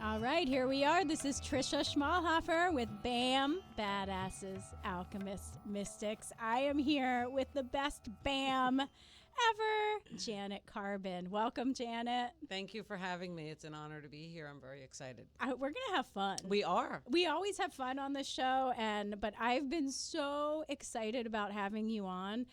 All right, here we are. This is Trisha Schmalhofer with BAM, Badasses, Alchemists, Mystics. I am here with the best BAM ever, Janet Carbin. Welcome, Janet. Thank you for having me. It's an honor to be here. I'm very excited. We're going to have fun. We are. We always have fun on the show, but I've been so excited about having you on.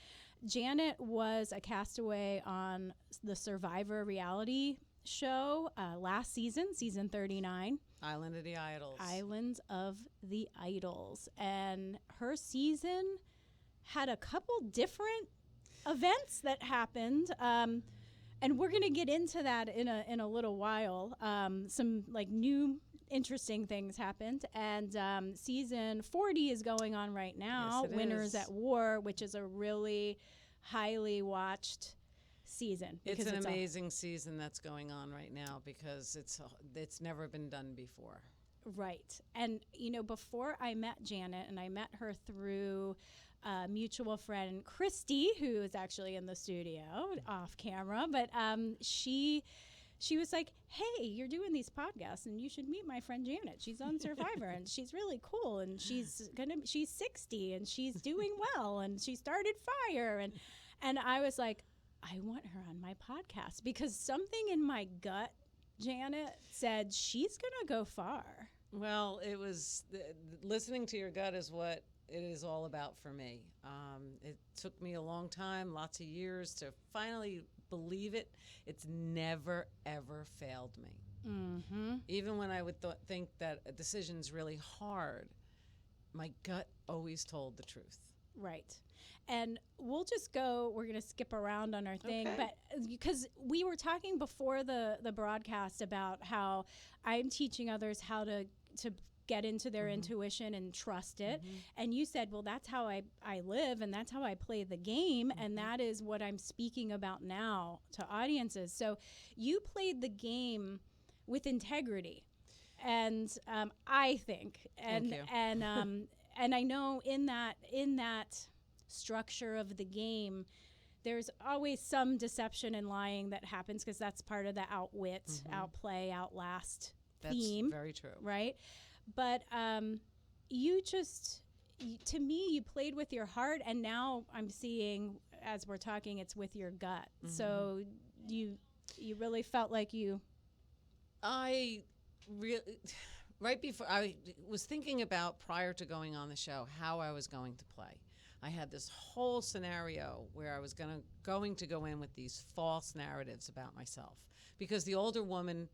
Janet was a castaway on the Survivor reality show last season 39. Island of the Idols. Islands of the Idols. And her season had a couple different events that happened. And we're going to get into that in a little while. Some like new interesting things happened. And season 40 is going on right now. Yes, it Winners is. at War, which is a really highly watched season. It's an amazing season that's going on right now because it's never been done before. Right. And, before I met Janet, and I met her through a mutual friend, Christy, who is actually in the studio off camera, but she was like, hey, you're doing these podcasts and you should meet my friend Janet. She's on Survivor and she's really cool and she's 60 and she's doing well and she started fire. And I was like, I want her on my podcast because something in my gut, Janet, said she's going to go far. Well, it was listening to your gut is what it is all about for me. It took me a long time, lots of years to finally believe it. It's never, ever failed me. Mm-hmm. Even when I would think that a decision's really hard, my gut always told the truth. Right. And we're going to skip around on our thing, Okay. but because we were talking before the broadcast about how I'm teaching others how to get into their intuition and trust it. Mm-hmm. And you said, well, that's how I live and that's how I play the game. Mm-hmm. And that is what I'm speaking about now to audiences. So you played the game with integrity. And I think, and Thank you. and I know in that structure of the game, there's always some deception and lying that happens because that's part of the outwit, outplay, outlast theme. That's very true. Right? But to me, you played with your heart, and now I'm seeing, as we're talking, it's with your gut. Mm-hmm. So you really felt like you... Right before, I was thinking about, prior to going on the show, how I was going to play. I had this whole scenario where I was going to go in with these false narratives about myself. Because the older woman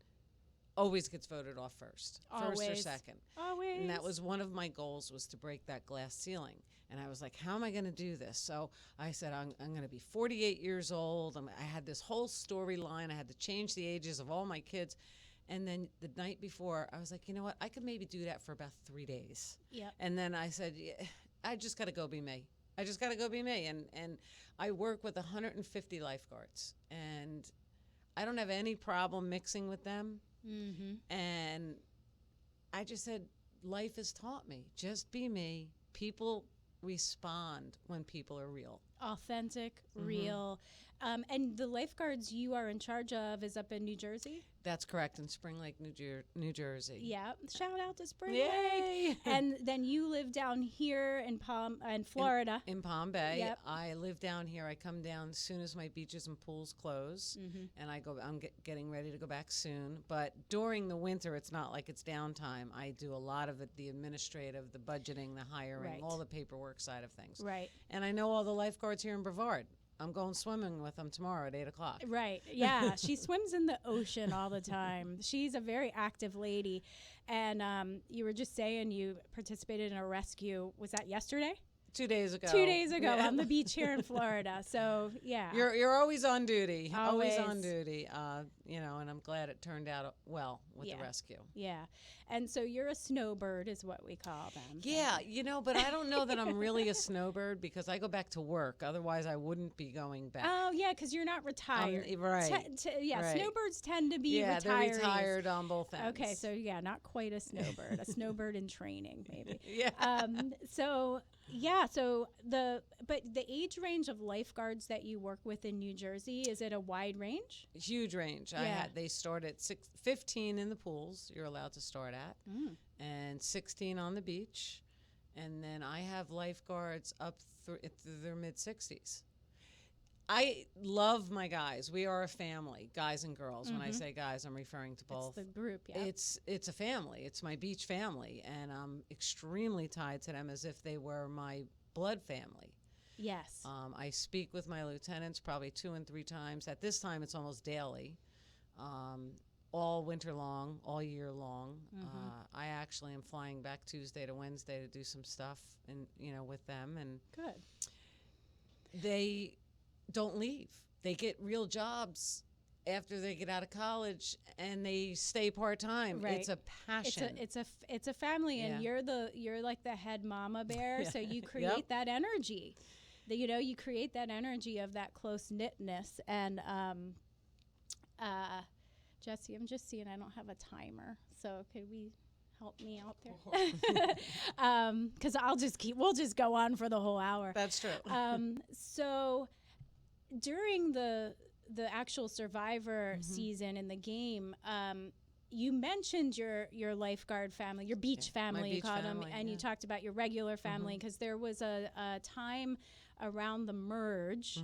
always gets voted off first or second. Always. And that was one of my goals, was to break that glass ceiling. And I was like, how am I going to do this? So I said, I'm going to be 48 years old. I had this whole storyline. I had to change the ages of all my kids. And then the night before, I was like, you know what? I could maybe do that for about 3 days. Yep. And then I said, yeah, I just got to go be me. I just got to go be me. And I work with 150 lifeguards. And I don't have any problem mixing with them. Mm-hmm. And I just said, life has taught me, just be me. People respond when people are real. Authentic, real. And the lifeguards you are in charge of is up in New Jersey? That's correct, in Spring Lake, New Jersey. Yeah. Shout out to Spring Yay! Lake. And then you live down here in Florida. In Palm Bay. Yep. I live down here. I come down as soon as my beaches and pools close, and I'm getting ready to go back soon. But during the winter, it's not like it's downtime. I do a lot of it, the administrative, the budgeting, the hiring, Right. all the paperwork side of things. Right. And I know all the lifeguards here in Brevard. I'm going swimming with them tomorrow at 8 o'clock. Right. Yeah. She swims in the ocean all the time. She's a very active lady. And you were just saying you participated in a rescue. Was that yesterday? 2 days ago. 2 days ago on the beach here in Florida. So, yeah. You're always on duty. Always. On duty. And I'm glad it turned out well with the rescue. Yeah. And so you're a snowbird is what we call them. Yeah, but I don't know that I'm really a snowbird because I go back to work. Otherwise, I wouldn't be going back. Oh, yeah, because you're not retired. Right. Right. Snowbirds tend to be retirees. they're retired on both ends. Okay, so not quite a snowbird. A snowbird in training, maybe. Yeah. But the age range of lifeguards that you work with in New Jersey, is it a wide range? Huge range. They start at 15 in the pools you're allowed to start at, and 16 on the beach. And then I have lifeguards up through their mid-60s. I love my guys. We are a family, guys and girls. When I say guys, I'm referring to both. It's the group, yeah. It's a family. It's my beach family, and I'm extremely tied to them as if they were my blood family. Yes. I speak with my lieutenants probably 2 and 3 times. At this time, it's almost daily, all winter long, all year long. I actually am flying back Tuesday to Wednesday to do some stuff, and with them. And good. They don't leave. They get real jobs after they get out of college, and they stay part-time. Right. It's a passion. It's a family, and you're like the head mama bear, so you create that energy. You create that energy of that close-knitness. And Jesse, I'm just seeing I don't have a timer, so could we help me out there? Because we'll just go on for the whole hour. That's true. So during the actual Survivor season in the game, you mentioned your lifeguard family, your beach family, you called them, and you talked about your regular family, because there was a time around the merge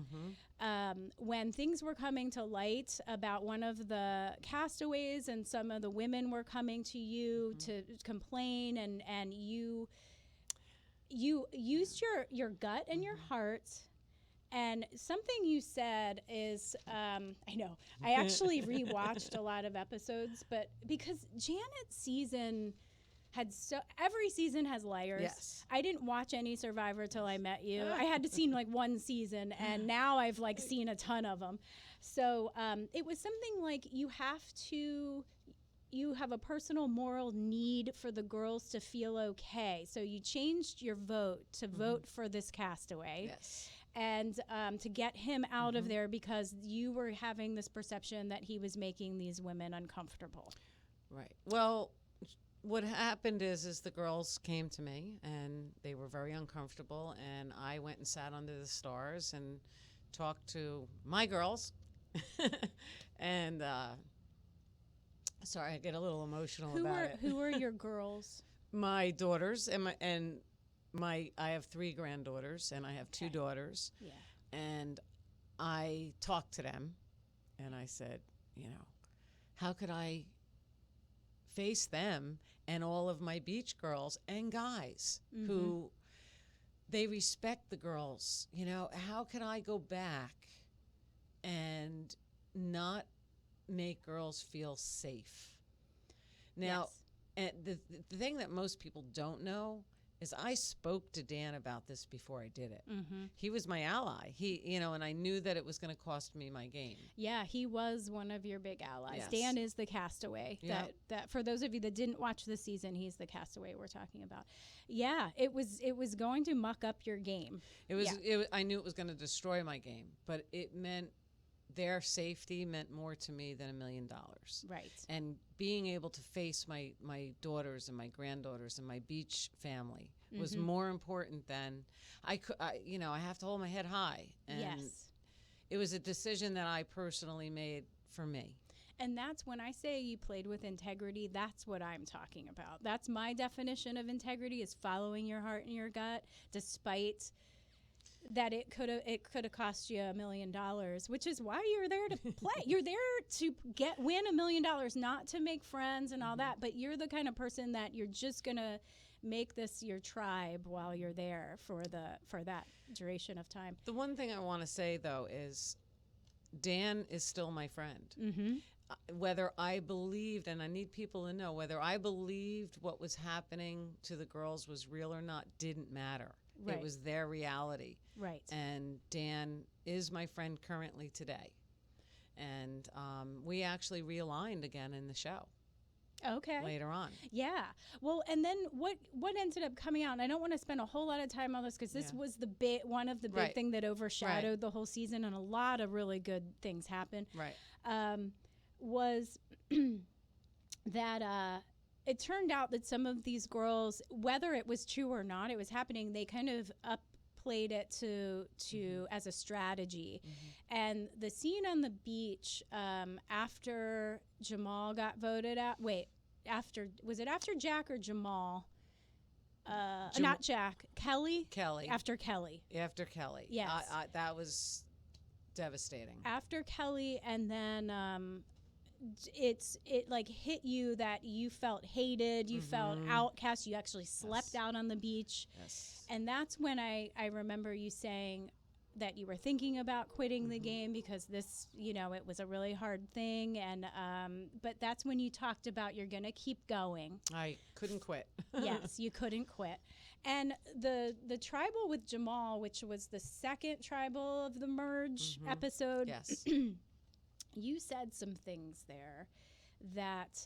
when things were coming to light about one of the castaways, and some of the women were coming to you to complain, and you used your gut and your heart. And something you said is, I know, I actually rewatched a lot of episodes, but because Janet's season every season has layers. Yes. I didn't watch any Survivor till I met you. I had to see like one season, and now I've like seen a ton of them. So it was something like you have a personal moral need for the girls to feel okay. So you changed your vote to vote for this castaway. Yes. And to get him out of there, because you were having this perception that he was making these women uncomfortable. Right. Well, what happened is the girls came to me, and they were very uncomfortable, and I went and sat under the stars and talked to my girls. And sorry, I get a little emotional about it. Who are your girls? My daughters I have 3 granddaughters, and I have 2 daughters. Yeah. And I talked to them, and I said, how could I face them and all of my beach girls and guys who they respect the girls? How can I go back and not make girls feel safe? Now, and the thing that most people don't know is I spoke to Dan about this before I did it. He was my ally. And I knew that it was going to cost me my game. Yeah, he was one of your big allies. Yes. Dan is the castaway. Yep. That for those of you that didn't watch the season, he's the castaway we're talking about. Yeah, it was going to muck up your game. I knew it was going to destroy my game, but it meant their safety meant more to me than $1 million. Right. And being able to face my daughters and my granddaughters and my beach family was more important than I have to hold my head high. And it was a decision that I personally made for me. And that's when I say you played with integrity, that's what I'm talking about. That's my definition of integrity, is following your heart and your gut, despite that it could have cost you $1 million, which is why you're there to play. You're there to win $1 million, not to make friends and all that. But you're the kind of person that you're just gonna make this your tribe while you're there for that duration of time. The one thing I want to say though is Dan is still my friend. Whether I believed, and I need people to know, whether I believed what was happening to the girls was real or not didn't matter. Right. It was their reality. Right. And Dan is my friend currently today. And we actually realigned again in the show. Okay. Later on. Yeah. Well, and then what ended up coming out, and I don't want to spend a whole lot of time on this because this was one of the big thing that overshadowed the whole season, and a lot of really good things happened. Right. Was that it turned out that some of these girls, whether it was true or not, it was happening, they kind of played it to as a strategy. And the scene on the beach after Jamal got voted out. Wait, was it after Jack or Jamal? Not Jack. Kelly. After Kelly. Yes. That was devastating. After Kelly, and then it like hit you that you felt hated, you felt outcast, you actually slept out on the beach. Yes. And that's when I remember you saying that you were thinking about quitting the game because this, it was a really hard thing. And but that's when you talked about you're going to keep going. I couldn't quit. Yes, you couldn't quit. And the tribal with Jamal, which was the second tribal of the merge episode. Yes. You said some things there that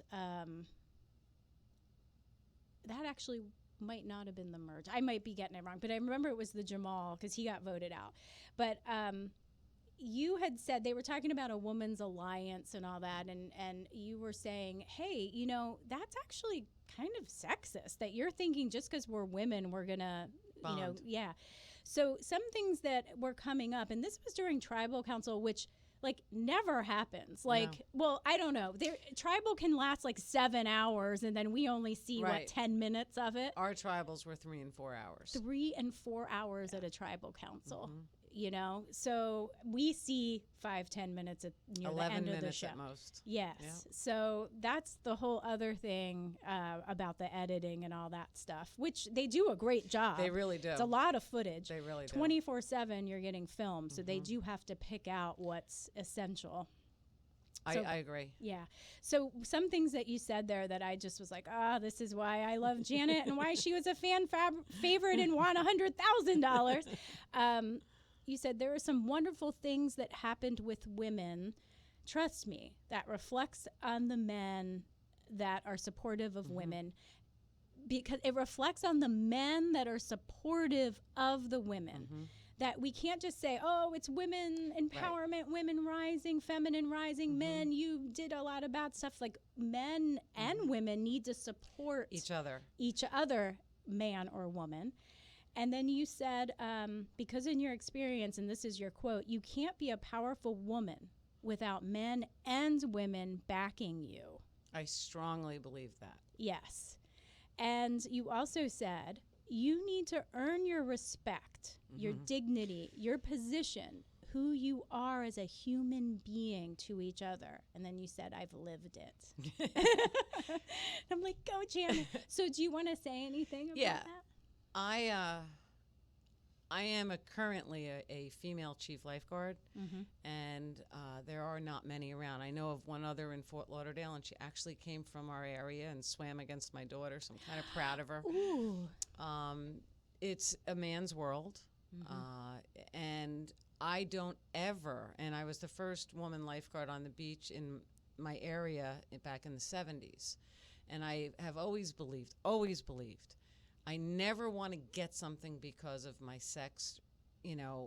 that actually might not have been the merge. I might be getting it wrong, but I remember it was the Jamal because he got voted out. But you had said they were talking about a woman's alliance and all that, and you were saying, hey, that's actually kind of sexist that you're thinking just because we're women we're gonna Bond. Yeah. So some things that were coming up, and this was during tribal council, which never happens. Well, I don't know. Tribal can last 7 hours, and then we only see 10 minutes of it. Our tribals were 3 and 4 hours. 3 and 4 hours at a tribal council. So we see 5-10 minutes at the end of the show. 11 minutes at most. Yes. Yeah. So that's the whole other thing about the editing and all that stuff, which they do a great job. They really do. It's a lot of footage. They really do. 24/7 you're getting filmed, so they do have to pick out what's essential. So, I agree. Yeah. So some things that you said there that I just was like, this is why I love Janet and why she was a fan favorite and won $100,000. You said there are some wonderful things that happened with women. Trust me, that reflects on the men that are supportive of women, because it reflects on the men that are supportive of the women. That we can't just say, it's women empowerment, women rising, feminine rising, men, you did a lot of bad stuff. Men and women need to support each other, man or woman. And then you said, because in your experience, and this is your quote, you can't be a powerful woman without men and women backing you. I strongly believe that. Yes. And you also said, you need to earn your respect, your dignity, your position, who you are as a human being to each other. And then you said, I've lived it. I'm like, go, Janet. So do you want to say anything about that? I am currently a female chief lifeguard, and there are not many around. I know of one other in Fort Lauderdale, and she actually came from our area and swam against my daughter, so I'm kind of proud of her. Ooh. It's a man's world, and I don't ever, and I was the first woman lifeguard on the beach in my area back in the 70s, and I have always believed, I never want to get something because of my sex,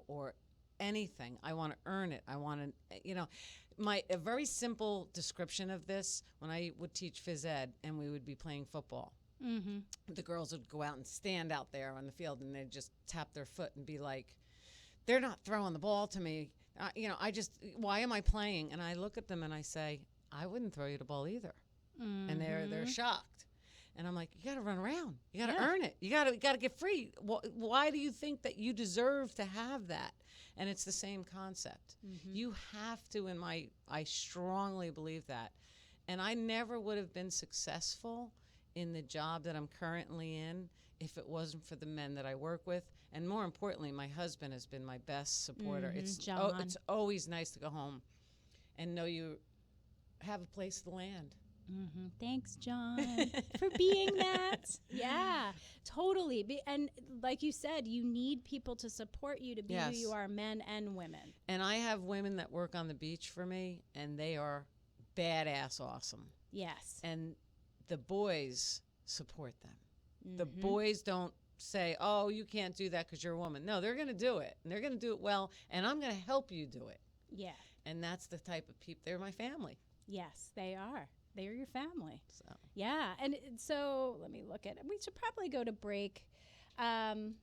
or anything. I want to earn it. I want to, a very simple description of this, when I would teach phys ed and we would be playing football, the girls would go out and stand out there on the field and they'd just tap their foot and be like, they're not throwing the ball to me. Why am I playing? And I look at them and I say, I wouldn't throw you the ball either. And they're shocked. And I'm like, you got to run around. You got to earn it. You got to get free. Why do you think that you deserve to have that? And it's the same concept. You have to, I strongly believe that. And I never would have been successful in the job that I'm currently in if it wasn't for the men that I work with. And more importantly, my husband has been my best supporter. It's always nice to go home and know you have a place to land. Thanks, John, for being that. Yeah, totally. And like you said, you need people to support you to be who you are, men and women. And I have women that work on the beach for me, and they are badass awesome. Yes. And the boys support them. The boys don't say, oh, you can't do that because you're a woman. No, they're going to do it, and they're going to do it well, and I'm going to help you do it. Yeah. And that's the type of people. They're my family. Yes, they are. They're your family. So. Yeah. And so let me look at it. We should probably go to break. And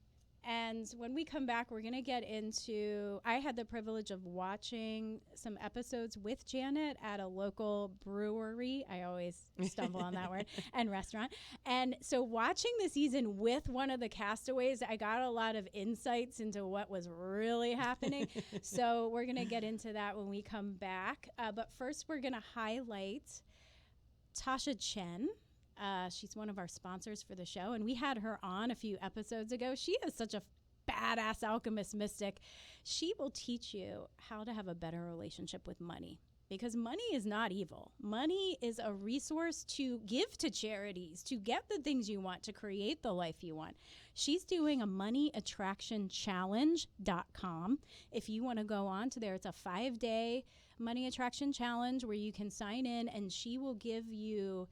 And when we come back, we're going to get into, I had the privilege of watching some episodes with Janet at a local brewery. I always stumble on that word, and restaurant. And so watching the season with one of the castaways, I got a lot of insights into what was really happening. So we're going to get into that when we come back. But first, we're going to highlight Tasha Chen. She's one of our sponsors for the show, and we had her on a few episodes ago. She is such a badass alchemist mystic. She will teach you how to have a better relationship with money, because money is not evil. Money is a resource to give to charities, to get the things you want, to create the life you want. She's doing a moneyattractionchallenge.com. If you want to go on to there, it's a 5-day money attraction challenge where you can sign in, and she will give you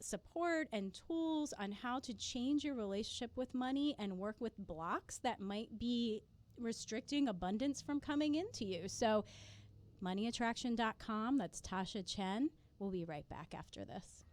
support and tools on how to change your relationship with money and work with blocks that might be restricting abundance from coming into you. So moneyattraction.com, that's Tasha Chen. We'll be right back after this.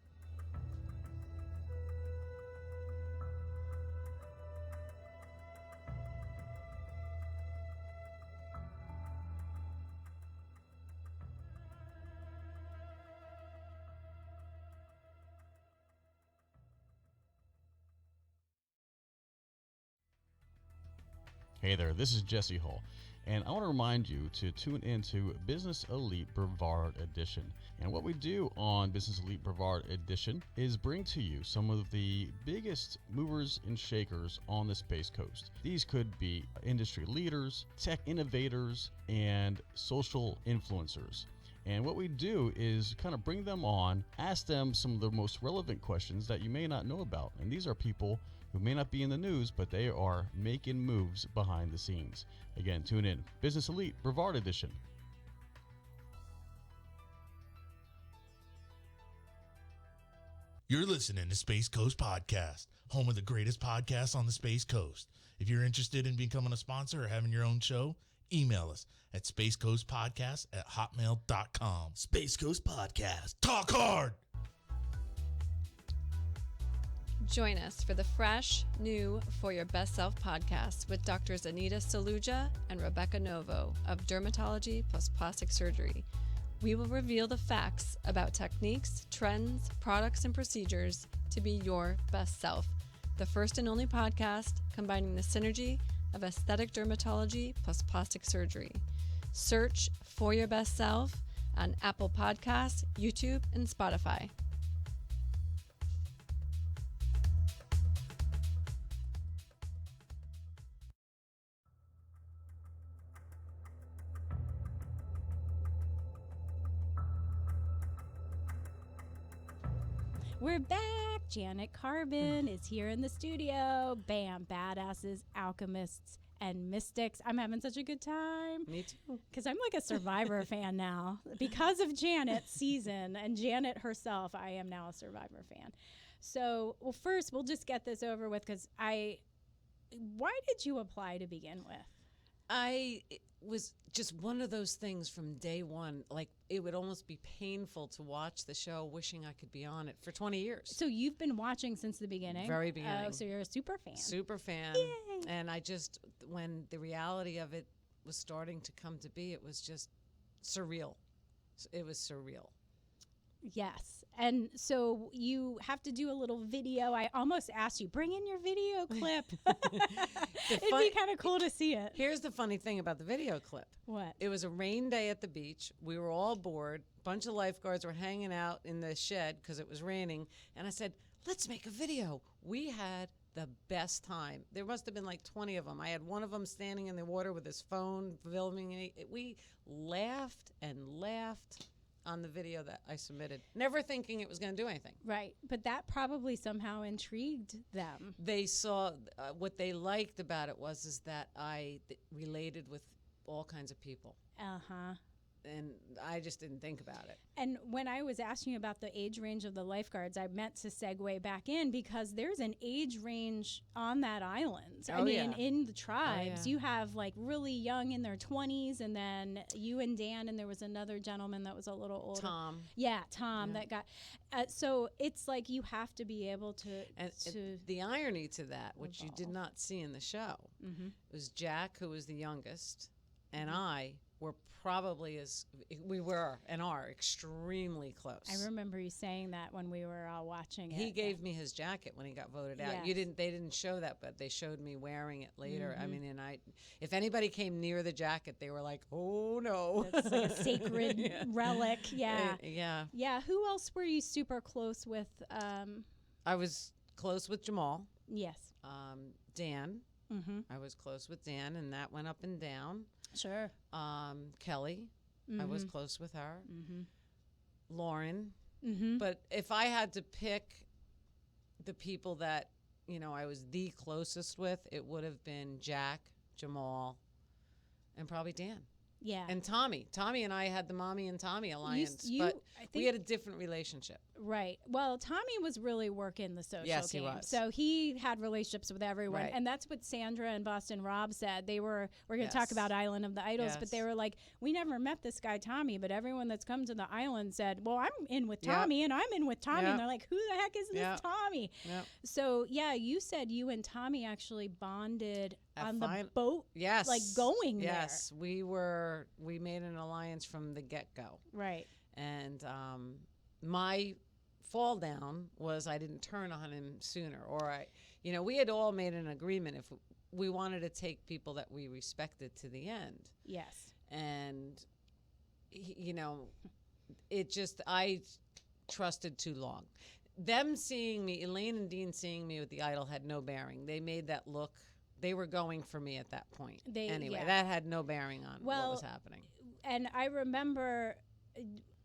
Hey there, this is Jesse Hall, and I want to remind you to tune into Business Elite Brevard Edition. And what we do on Business Elite Brevard Edition is bring to you some of the biggest movers and shakers on the Space Coast. These could be industry leaders, tech innovators, and social influencers. And what we do is kind of bring them on, ask them some of the most relevant questions that you may not know about. And these are people who may not be in the news, but they are making moves behind the scenes. Again, tune in. Business Elite Brevard Edition. You're listening to Space Coast Podcast, home of the greatest podcasts on the Space Coast. If you're interested in becoming a sponsor or having your own show, email us at spacecoastpodcast@hotmail.com. Space Coast Podcast. Talk hard! Join us for the fresh, new For Your Best Self podcast with Drs. Anita Saluja and Rebecca Novo of Dermatology plus Plastic Surgery. We will reveal the facts about techniques, trends, products, and procedures to be your best self. The first and only podcast combining the synergy of aesthetic dermatology plus plastic surgery. Search For Your Best Self on Apple Podcasts, YouTube, and Spotify. We're back. Janet Carbin is here in the studio. Bam, badasses, alchemists, and mystics. I'm having such a good time. Me too. Because I'm like a Survivor fan now. Because of Janet's season and Janet herself, I am now a Survivor fan. So, well, first, we'll just get this over with, because why did you apply to begin with? It was just one of those things from day one. Like, it would almost be painful to watch the show, wishing I could be on it for 20 years. So you've been watching since the beginning? Very beginning. Oh, so you're a super fan. Super fan. Yay. And when the reality of it was starting to come to be, it was just surreal. It was surreal. Yes. And so you have to do a little video. I almost asked you, bring in your video clip. It'd be kind of cool to see it. Here's the funny thing about the video clip. What? It was a rain day at the beach. We were all bored. A bunch of lifeguards were hanging out in the shed because it was raining. And I said, let's make a video. We had the best time. There must have been like 20 of them. I had one of them standing in the water with his phone filming me. We laughed and laughed on the video that I submitted, never thinking it was going to do anything. Right. But that probably somehow intrigued them. They saw what they liked about it is that I related with all kinds of people. Uh-huh. I just didn't think about it. And when I was asking you about the age range of the lifeguards, I meant to segue back in because there's an age range on that island. I mean, in the tribes, you have like really young in their 20s, and then you and Dan, and there was another gentleman that was a little older. Tom. Yeah, Tom. That got. So it's like you have to be able to. And the irony to that, which you did not see in the show, was Jack, who was the youngest, and I were probably we were and are extremely close. I remember you saying that when we were all watching it. He gave me his jacket when he got voted out. Yes. They didn't show that, but they showed me wearing it later. I mean, and if anybody came near the jacket, they were like, "Oh no." That's like a sacred relic. Yeah. Yeah. Who else were you super close with? I was close with Jamal. Yes. Dan. I was close with Dan, and that went up and down. Sure. Kelly, I was close with her. Lauren. But if I had to pick the people that, I was the closest with, it would have been Jack, Jamal, and probably Dan. Yeah. And Tommy. Tommy and I had the Mommy and Tommy alliance, but we had a different relationship. Right. Well, Tommy was really working the social Yes, game. he was. So he had relationships with everyone. Right. And that's what Sandra and Boston Rob said. We're going to talk about Island of the Idols, but they were like, we never met this guy Tommy, but everyone that's come to the island said, well, I'm in with Tommy and I'm in with Tommy. And they're like, who the heck is this Tommy? So, you said you and Tommy actually bonded on the boat. Yes. Like going there. Yes. We made an alliance from the get-go. Right. And my fall down was I didn't turn on him sooner, or we had all made an agreement if we wanted to take people that we respected to the end. Yes. And I trusted too long. Them seeing me, Elaine and Dean seeing me with the idol had no bearing. They made that look. They were going for me at that point. That had no bearing on what was happening. And I remember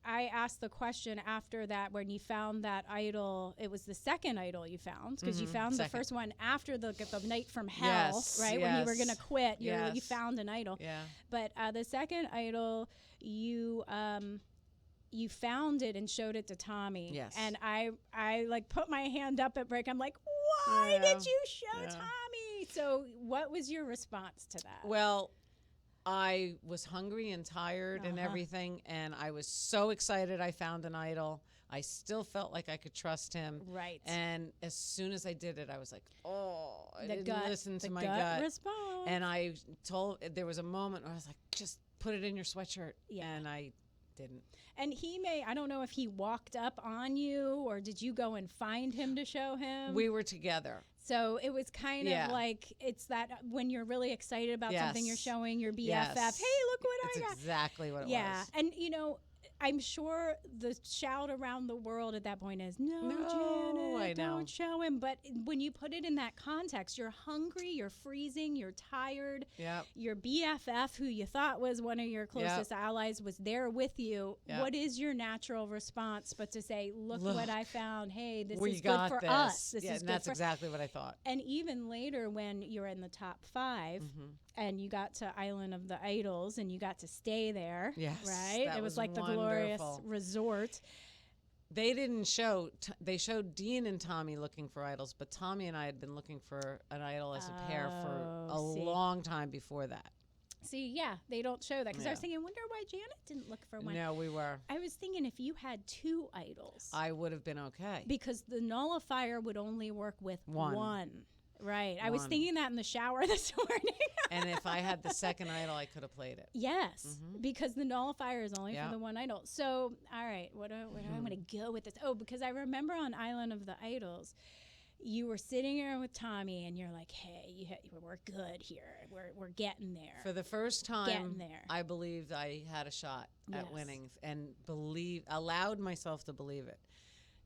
I asked the question after that when you found that idol. It was the second idol you found, because you found the first one after the night from hell, right? When you were going to quit, you found an idol. Yeah. But the second idol, you found it and showed it to Tommy. Yes. And I like put my hand up at break. I'm like, why did you show Tommy? So what was your response to that? Well, I was hungry and tired and everything, and I was so excited I found an idol. I still felt like I could trust him. Right. And as soon as I did it, I was like, I didn't listen to my gut gut. response. And there was a moment where I was like, just put it in your sweatshirt. Yeah. And I didn't. And I don't know if he walked up on you, or did you go and find him to show him? We were together. So it was kind of like, it's that when you're really excited about something you're showing your BFF, hey, look what I got. That's exactly what it was. Yeah. And, I'm sure the shout around the world at that point is, no, Janet, don't show him. But when you put it in that context, you're hungry, you're freezing, you're tired. Yep. Your BFF, who you thought was one of your closest allies, was there with you. Yep. What is your natural response but to say, look what I found. Hey, this is good for us. This is good that's exactly what I thought. And even later when you're in the top 5 and you got to Island of the Idols and you got to stay there, right? It was like the glorious resort. They didn't show, they showed Dean and Tommy looking for idols, but Tommy and I had been looking for an idol as a pair for a long time before that. See, they don't show that, because I was thinking, wonder why Janet didn't look for one. No, we were. I was thinking if you had 2 idols, I would have been okay. Because the nullifier would only work with one. Right. I was thinking that in the shower this morning. And if I had the second idol, I could have played it. Yes, because the nullifier is only for the one idol. So, all right, where do I want to go with this? Oh, because I remember on Island of the Idols, you were sitting here with Tommy, and you're like, hey, we're good here. We're getting there. For the first time, I believed I had a shot at winning, and allowed myself to believe it.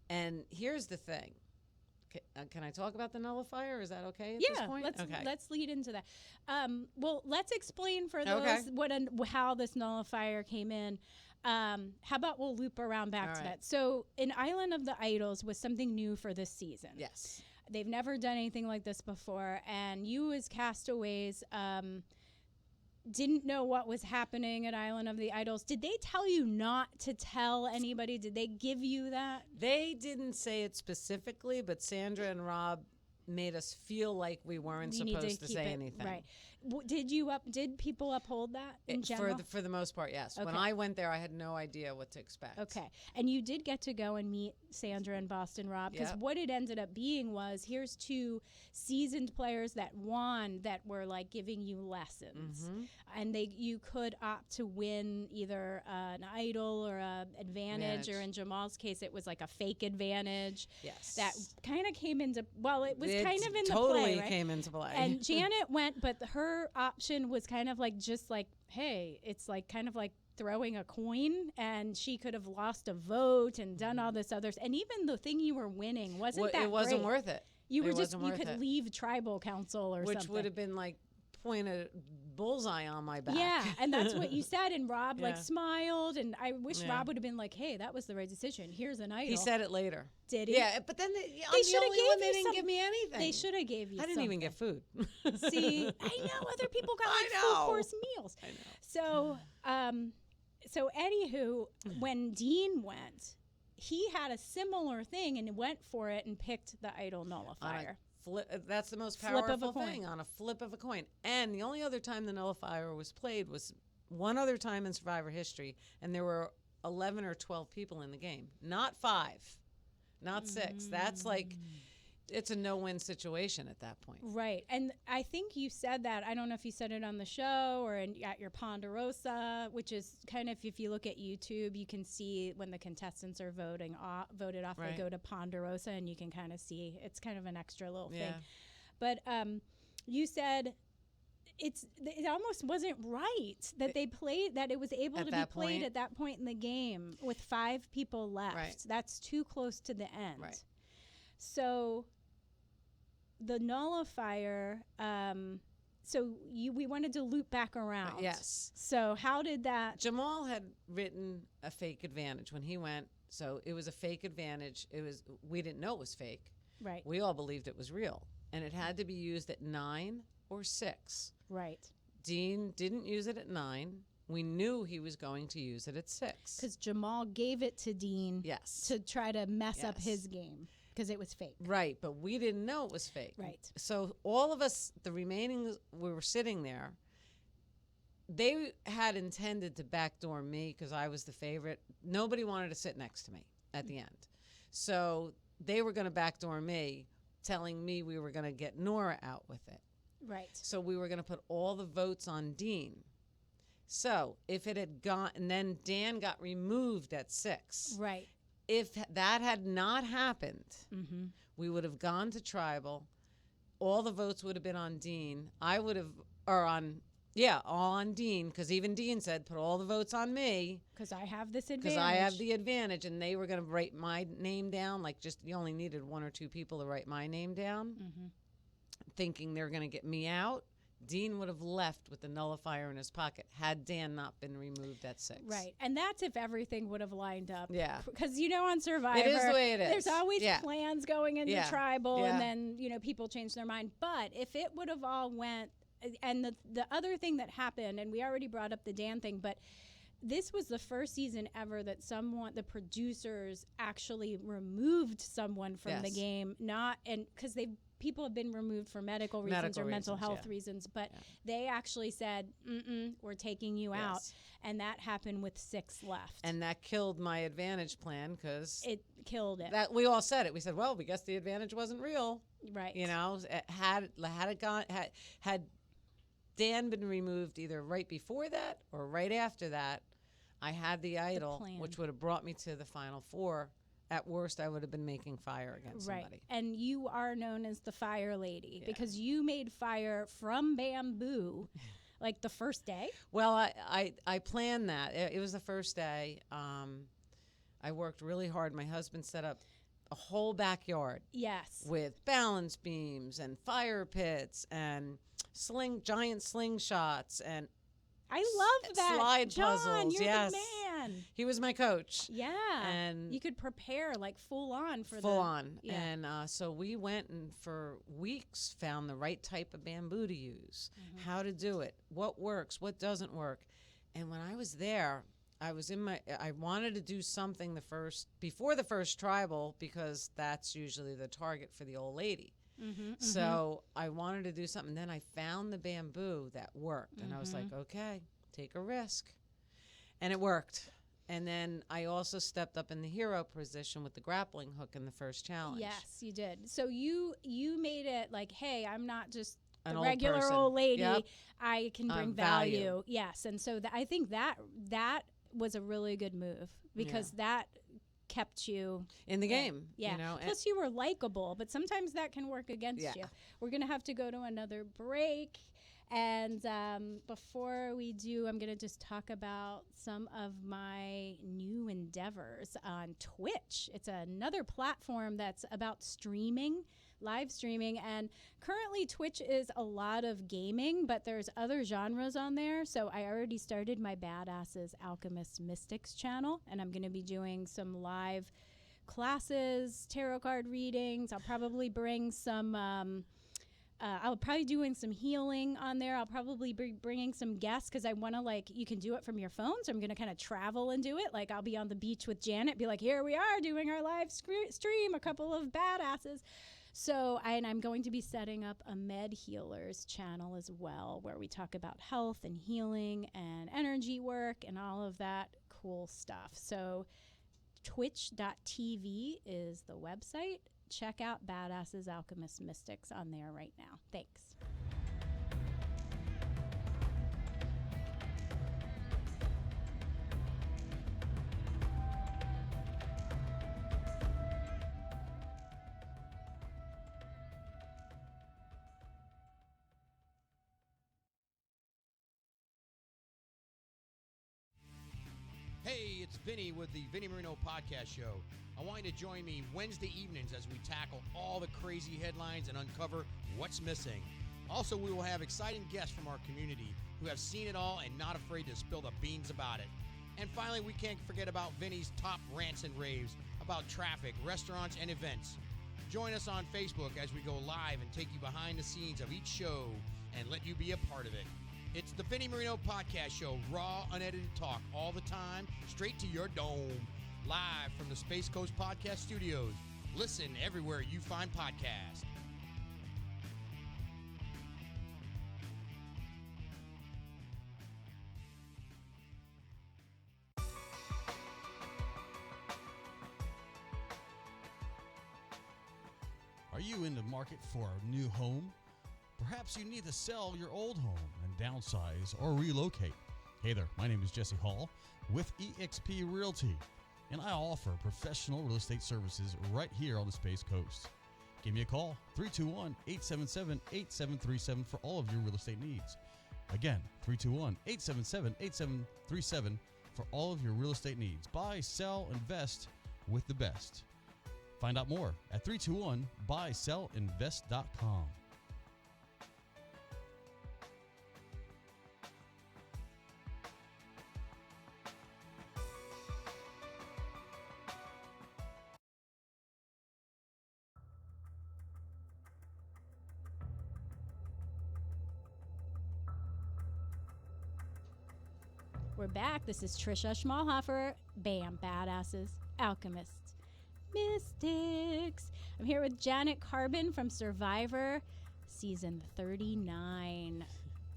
And here's the thing. Can I talk about the nullifier? Is that okay at this point? Let's lead into that. Well, let's explain for those how this nullifier came in. How about we'll loop around back to that. So, an Island of the Idols was something new for this season. Yes. They've never done anything like this before, and you as castaways, didn't know what was happening at Island of the Idols. Did they tell you not to tell anybody? Did they give you that? They didn't say it specifically, but Sandra and Rob made us feel like we weren't You need supposed to keep say it- anything. Right. Did people uphold that in general? For the most part, yes. When Okay. I went there, I had no idea what to expect. Okay. And you did get to go and meet Sandra and Boston Rob, because Yep. what it ended up being was, here's two seasoned players that won that were like giving you lessons. Mm-hmm. And you could opt to win either an idol or a advantage, or in Jamal's case, it was like a fake advantage. Yes. That kind of came into, it was It kind of in the totally play, right? came into play. And Janet went, but her option was kind of like, just like, hey, it's like kind of like throwing a coin, and she could have lost a vote and done all this others. And even the thing you were winning wasn't that it wasn't great. worth it. You were It just, wasn't you worth could it. leave tribal council or Which something. would have been like pointed bullseye on my back. Yeah, and that's what you said. And Rob like Yeah. smiled, and I wish Yeah. Rob would have been like, "Hey, that was the right decision. Here's an idol." He said it later. "Did he?" Yeah, but then I'm They the shoulda only gave one. They you didn't some- give me anything. They should have gave you. I didn't even get food. See, I know other people got I like full know. course meals. I know. So anywho, when Dean went, he had a similar thing and went for it and picked the idol nullifier. That's the most Flip of a powerful coin. thing, on a flip of a coin. And the only other time the nullifier was played was one other time in Survivor history, and there were 11 or 12 people in the game. Not 5, not 6. That's like, it's a no-win situation at that point. Right. And I think you said that. I don't know if you said it on the show or at your Ponderosa, which is kind of, if you look at YouTube, you can see when the contestants are voted off, Right. they go to Ponderosa, and you can kind of see it's kind of an extra little Yeah. thing. But you said it almost wasn't right that they played, that it was able At to be that played point? at that point in the game with 5 people left. Right. That's too close to the end. Right. So the nullifier, we wanted to loop back around. Yes. So how did that? Jamal had written a fake advantage when he went, so it was a fake advantage. We didn't know it was fake. Right. We all believed it was real, and it had to be used at 9 or 6. Right. Dean didn't use it at 9. We knew he was going to use it at 6. Because Jamal gave it to Dean. Yes. To try to mess up Yes. his game because it was fake. Right, but we didn't know it was fake. Right. So all of us, the remaining, we were sitting there. They had intended to backdoor me because I was the favorite. Nobody wanted to sit next to me at the end. So they were going to backdoor me, telling me we were going to get Nora out with it. Right. So we were going to put all the votes on Dean. So if it had gone, and then Dan got removed at 6. Right. If that had not happened, Mm-hmm. we would have gone to tribal. All the votes would have been on Dean. I would have, all on Dean, because even Dean said, put all the votes on me, Because I have this advantage. because I have the advantage. And they were going to write my name down. Like, just, you only needed 1 or 2 people to write my name down, Mm-hmm. thinking they were going to get me out. Dean would have left with the nullifier in his pocket had Dan not been removed at 6. Right. And that's if everything would have lined up. Yeah. Because, on Survivor, It is the way it is. there's always Yeah. plans going into Yeah. tribal, Yeah. and then, people change their mind. But if it would have all went, and the other thing that happened, and we already brought up the Dan thing, but this was the first season ever that the producers actually removed someone from the Yes. game, because people have been removed for medical reasons or mental health reasons, but they actually said, we're taking you out. Yes. And that happened with 6 left. And that killed my advantage plan, because it killed it. that we all said it. We said, well, we guess the advantage wasn't real. Right. Had Dan been removed either right before that or right after that, I had the idol, plan. which would have brought me to the final 4. At worst, I would have been making fire against Right. somebody. And you are known as the fire lady Yeah. because you made fire from bamboo like the first day. Well, I planned that. It was the first day. I worked really hard. My husband set up a whole backyard Yes. with balance beams and fire pits and giant slingshots and I love that. slide John, puzzles, you're yes. the man. He was my coach. Yeah. And you could prepare like full on for full on. Yeah. And so we went and for weeks found the right type of bamboo to use, how to do it, what works, what doesn't work. And when I was there, I wanted to do something before the first tribal, because that's usually the target for the old lady. So I wanted to do something. Then I found the bamboo that worked. And I was like, okay, take a risk. And it worked. And then I also stepped up in the hero position with the grappling hook in the first challenge. Yes, you did. So you made it like, hey, I'm not just An the old regular person. old lady. Yep. I can bring value. Yes. And so I think that was a really good move, because that kept you in the game. Yeah. You know? Plus you were likable, but sometimes that can work against you. We're going to have to go to another break. And before we do, I'm going to just talk about some of my new endeavors on Twitch. It's another platform that's about live streaming. And currently Twitch is a lot of gaming, but there's other genres on there. So I already started my Badasses Alchemist Mystics channel, and I'm going to be doing some live classes, tarot card readings. I'll probably bring some... I'll probably doing some healing on there. I'll probably be bringing some guests, because I want to, you can do it from your phone. So I'm going to kind of travel and do it. Like, I'll be on the beach with Janet, be like, here we are doing our live stream, a couple of badasses. So, and I'm going to be setting up a Med Healers channel as well, where we talk about health and healing and energy work and all of that cool stuff. So twitch.tv is the website. Check out Badasses Alchemist Mystics on there right now. Thanks. Hey, it's Vinny with the Vinny Marino Podcast Show. I want you to join me Wednesday evenings as we tackle all the crazy headlines and uncover what's missing. Also, we will have exciting guests from our community who have seen it all and not afraid to spill the beans about it. And finally, we can't forget about Vinny's top rants and raves about traffic, restaurants, and events. Join us on Facebook as we go live and take you behind the scenes of each show and let you be a part of it. It's the Vinny Marino Podcast Show, raw, unedited talk all the time, straight to your dome. Live from the Space Coast Podcast Studios. Listen everywhere you find podcasts. Are you in the market for a new home? Perhaps you need to sell your old home and downsize or relocate. Hey there, my name is Jesse Hall with eXp Realty, and I offer professional real estate services right here on the Space Coast. Give me a call, 321-877-8737 for all of your real estate needs. Again, 321-877-8737 for all of your real estate needs. Buy, sell, invest with the best. Find out more at 321-buysellinvest.com. We're back. This is Trisha Schmalhofer. Bam, Badasses, Alchemists, Mystics. I'm here with Janet Carbin from Survivor, season 39.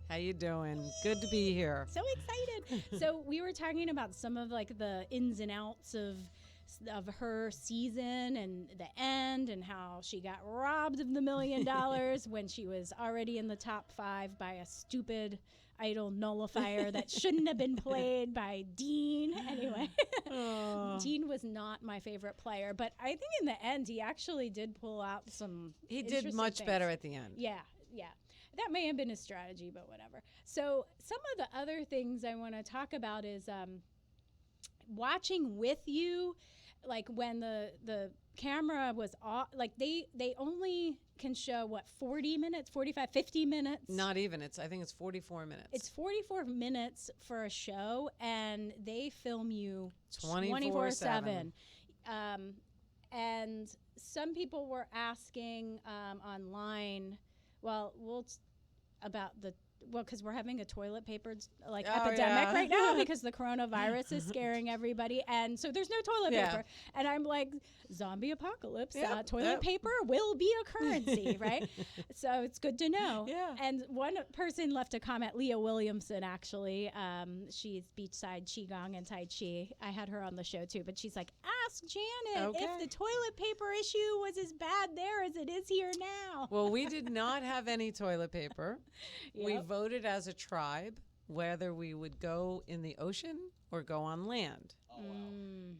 How you doing? Good to be here. So excited. So we were talking about some of the ins and outs of her season and the end, and how she got robbed of the $1 million when she was already in the top 5 by a stupid idol nullifier that shouldn't have been played by Dean. Anyway, Dean was not my favorite player, but I think in the end he actually did pull out some. He did much better at the end. Yeah. That may have been his strategy, but whatever. So some of the other things I want to talk about is watching with you, like when the camera was off. Like they only can show what 40 minutes, 45, 50 minutes. Not even. I think it's 44 minutes. It's 44 minutes for a show, and they film you 24/7. And some people were asking online, because we're having a toilet paper epidemic right now because the coronavirus is scaring everybody, and so there's no toilet paper. And I'm like, zombie apocalypse, toilet paper will be a currency, right? So it's good to know. Yeah. And one person left a comment, Leah Williamson, actually. She's beachside Qigong and Tai Chi. I had her on the show too, but she's like, ask Janet if the toilet paper issue was as bad there as it is here now. Well, we did not have any toilet paper. Yep. We voted as a tribe whether we would go in the ocean or go on land. Oh, wow.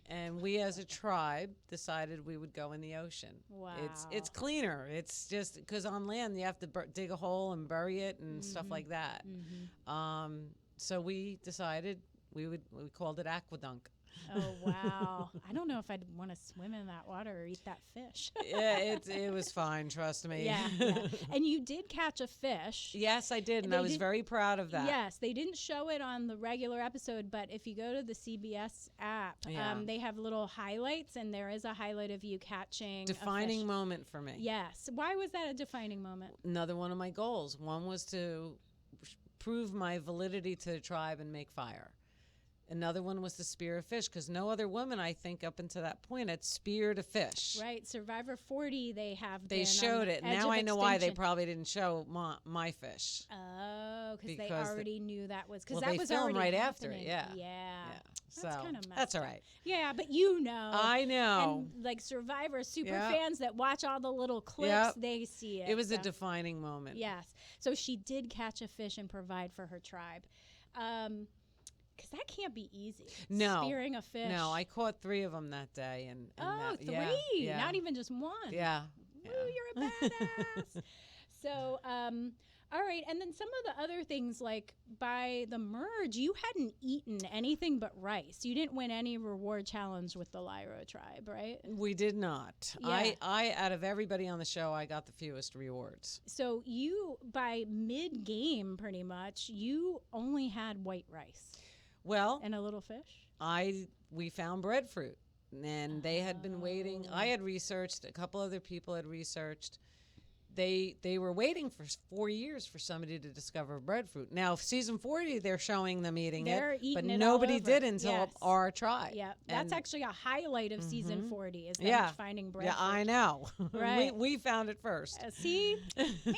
And we as a tribe decided we would go in the ocean. Wow. It's cleaner. It's just because on land you have to dig a hole and bury it and stuff like that. So we decided we called it aquadunk. Oh, wow. I don't know if I'd want to swim in that water or eat that fish. Yeah, it was fine, trust me. Yeah. And you did catch a fish. Yes, I did, and I was very proud of that. Yes, they didn't show it on the regular episode, but if you go to the CBS app, they have little highlights, and there is a highlight of you catching Defining a fish. moment for me. Yes. Why was that a defining moment? Another one of my goals. One was to prove my validity to the tribe and make fire. Another one was to spear a fish, because no other woman, I think, up until that point had speared a fish. Right. Survivor 40, they showed it. Now I know why they probably didn't show my fish. Oh, because they already knew that was, because that that was already right happening. after it. Yeah. That's So kind of messed that's all up. right. Yeah, but you know. I know. And like Survivor super fans that watch all the little clips, they see it. It was a defining moment. Yes. So she did catch a fish and provide for her tribe. Because that can't be easy. No. Spearing a fish. No, I caught 3 of them that day. And three? Yeah. Not even just one. Yeah. Woo, you're a badass. So, all right. And then some of the other things, like by the merge, you hadn't eaten anything but rice. You didn't win any reward challenge with the Lyra tribe, right? We did not. Yeah. I out of everybody on the show, I got the fewest rewards. So you, by mid-game pretty much, you only had white rice. Well, And a little fish? We found breadfruit, and they had been waiting. I had researched, a couple other people had researched. They were waiting for 4 years for somebody to discover breadfruit. Now, season 40, they're showing them eating They're it, eating but it nobody all over. did until Yes. our tribe. Yeah, that's actually a highlight of season 40 is them Yeah. finding breadfruit. Yeah, I know. Right. we found it first. See? Man.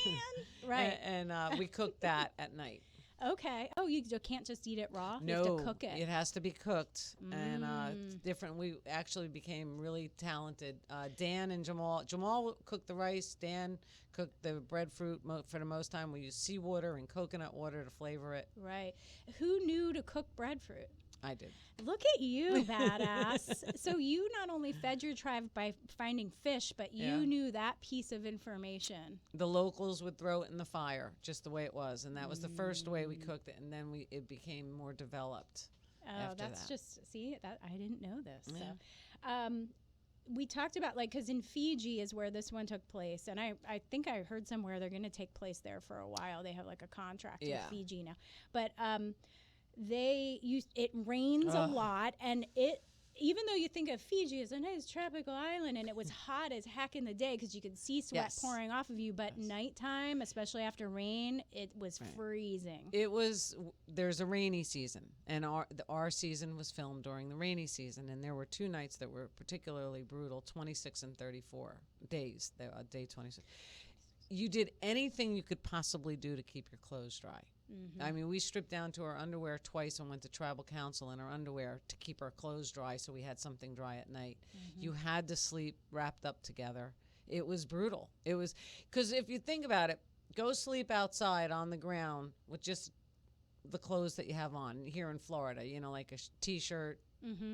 Right. And we cooked that at night. Okay. Oh, you can't just eat it raw? You No, have to cook it. it has to be cooked, and it's different. We actually became really talented. Dan and Jamal cooked the rice. Dan cooked the breadfruit for the most time. We used seawater and coconut water to flavor it. Right. Who knew to cook breadfruit? I did. Look at you, badass. So you not only fed your tribe by finding fish, but you knew that piece of information. The locals would throw it in the fire, just the way it was, and that was the first way we cooked it, and then it became more developed. Oh, after that's that. just, see, that I didn't know this. Yeah. So, we talked about, like, because in Fiji is where this one took place, and I think I heard somewhere they're going to take place there for a while. They have, like, a contract with Fiji now. But it rains a lot, and even though you think of Fiji as a nice tropical island, and it was hot as heck in the day because you could see sweat pouring off of you, but nighttime, especially after rain, it was freezing. There's a rainy season, and our season was filmed during the rainy season, and there were 2 nights that were particularly brutal, 26 and 34 days, day 26. You did anything you could possibly do to keep your clothes dry. I mean, we stripped down to our underwear twice and went to tribal council in our underwear to keep our clothes dry so we had something dry at night. You had to sleep wrapped up together. It was brutal. It was, because if you think about it, go sleep outside on the ground with just the clothes that you have on here in Florida, like a T-shirt,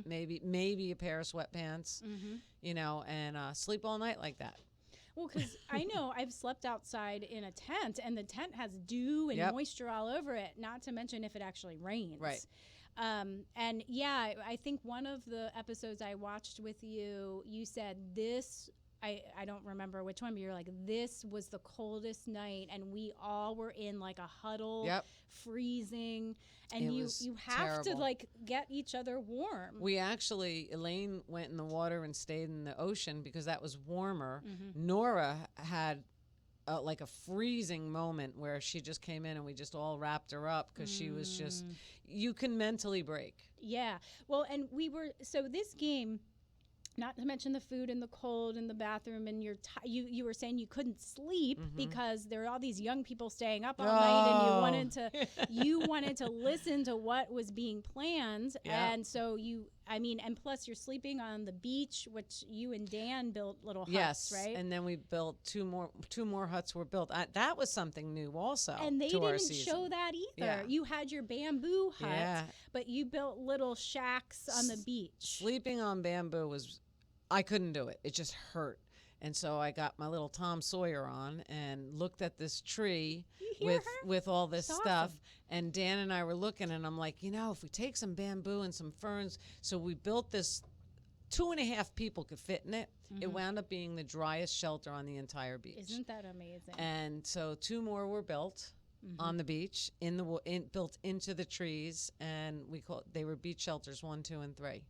maybe a pair of sweatpants, and sleep all night like that. Well, because I know I've slept outside in a tent, and the tent has dew and moisture all over it, not to mention if it actually rains. Right. And yeah, I think one of the episodes I watched with you, you said this, I don't remember which one, but you're like, this was the coldest night, and we all were in like a huddle, freezing, and you have to like get each other warm. We actually, Elaine went in the water and stayed in the ocean because that was warmer. Nora had like a freezing moment where she just came in and we just all wrapped her up because she was just, you can mentally break. Yeah. Well, and so this game, not to mention the food and the cold and the bathroom, and you were saying you couldn't sleep because there were all these young people staying up all night, and you wanted to listen to what was being planned, and so and plus you're sleeping on the beach, which you and Dan built little huts, right? And then we built two more huts were built. That was something new also. And they didn't show that either. Yeah. You had your bamboo huts, but you built little shacks on the beach. Sleeping on bamboo I couldn't do it. It just hurt. And so I got my little Tom Sawyer on and looked at this tree with all this stuff. Awesome. And Dan and I were looking, and I'm like, if we take some bamboo and some ferns. So we built this, 2.5 people could fit in it. It wound up being the driest shelter on the entire beach. Isn't that amazing? And so 2 more were built on the beach, built into the trees, and they were beach shelters 1, 2, and 3.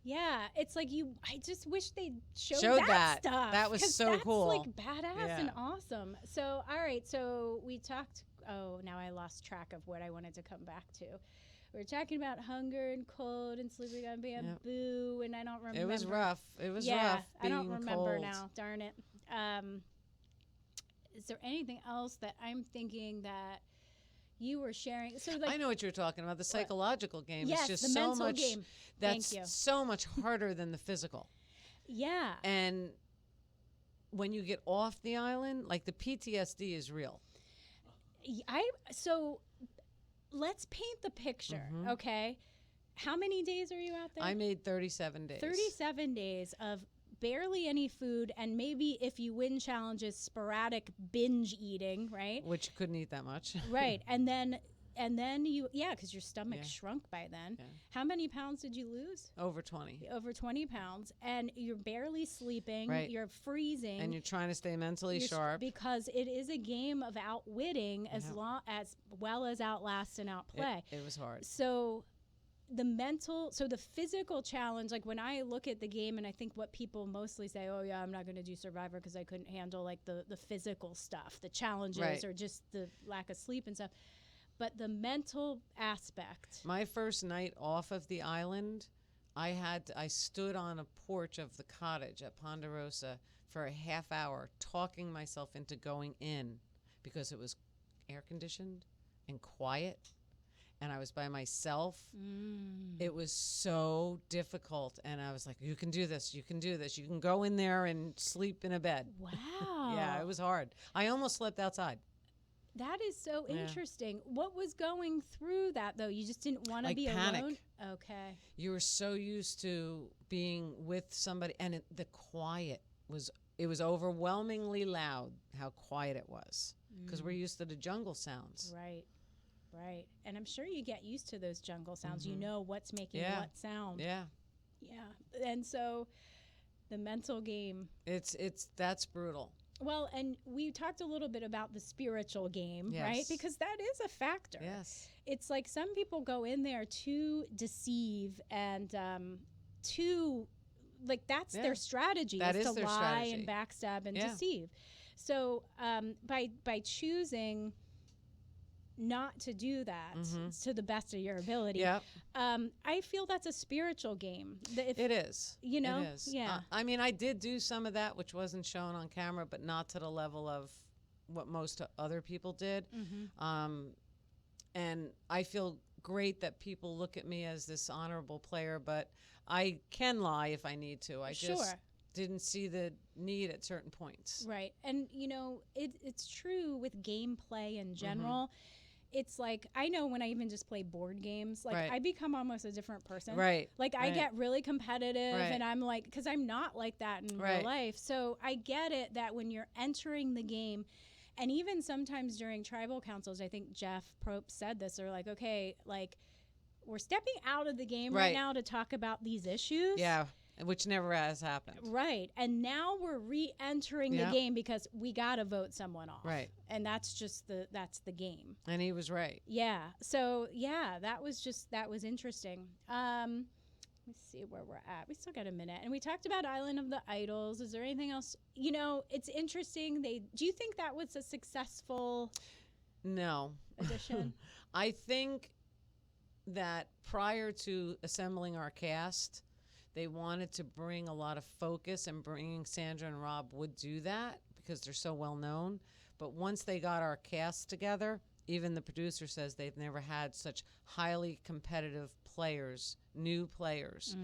Yeah, it's like I just wish they'd showed that stuff. That was so cool. That's like badass and awesome. So, all right, so we talked, now I lost track of what I wanted to come back to. We were talking about hunger and cold and sleeping on bamboo, and I don't remember. It was rough. I don't remember cold. now, darn it. Is there anything else that I'm thinking that you were sharing? So I know what you're talking about. The psychological game is just the so mental much. Game. That's so much harder than the physical. Yeah. And when you get off the island, like the PTSD is real. So let's paint the picture, okay? How many days are you out there? I made 37 days. 37 days of barely any food, and maybe if you win challenges, sporadic binge eating, right? Which you couldn't eat that much. Right. And then you, because your stomach shrunk by then. Yeah. How many pounds did you lose? Over 20. Over 20 pounds. And you're barely sleeping. Right. You're freezing. And you're trying to stay mentally sharp. Because it is a game of outwitting as well as outlast and outplay. It was hard. So the physical challenge, like when I look at the game and I think what people mostly say, I'm not going to do Survivor because I couldn't handle like the physical stuff, the challenges or just the lack of sleep and stuff. But the mental aspect. My first night off of the island, I stood on a porch of the cottage at Ponderosa for a half hour talking myself into going in because it was air conditioned and quiet. And I was by myself. It was so difficult. And I was like, you can do this. You can do this. You can go in there and sleep in a bed. Wow. Yeah, it was hard. I almost slept outside. That is so interesting. What was going through that, though? You just didn't want to be panic. Alone? Okay. You were so used to being with somebody. And the quiet was overwhelmingly loud how quiet it was. Because we're used to the jungle sounds. Right. Right. And I'm sure you get used to those jungle sounds. You know what's making what sound. Yeah. Yeah. And so the mental game. That's brutal. Well, and we talked a little bit about the spiritual game, right? Because that is a factor. Yes. It's like some people go in there to deceive and that's their strategy. That is to their lie strategy. And backstab and deceive. So by choosing not to do that to the best of your ability. I feel that's a spiritual game. It is. You know? It is. Yeah. I mean, I did do some of that, which wasn't shown on camera, but not to the level of what most other people did. And I feel great that people look at me as this honorable player, but I can lie if I need to. I just didn't see the need at certain points. Right. And, it's true with gameplay in general. It's like, I know when I even just play board games, like I become almost a different person. Right. Like I get really competitive and I'm like, because I'm not like that in real life. So I get it that when you're entering the game, and even sometimes during tribal councils, I think Jeff Probst said this, they're like, okay, like we're stepping out of the game right now to talk about these issues. Yeah, which never has happened. Right. And now we're re-entering the game because we got to vote someone off. Right. And that's just that's the game. And he was right. Yeah. So, yeah, that was interesting. Let's see where we're at. We still got a minute. And we talked about Island of the Idols. Is there anything else? You know, it's interesting. Do you think that was a successful edition? I think that prior to assembling our cast, they wanted to bring a lot of focus, and bringing Sandra and Rob would do that because they're so well known. But once they got our cast together, even the producer says they've never had such highly competitive players, new players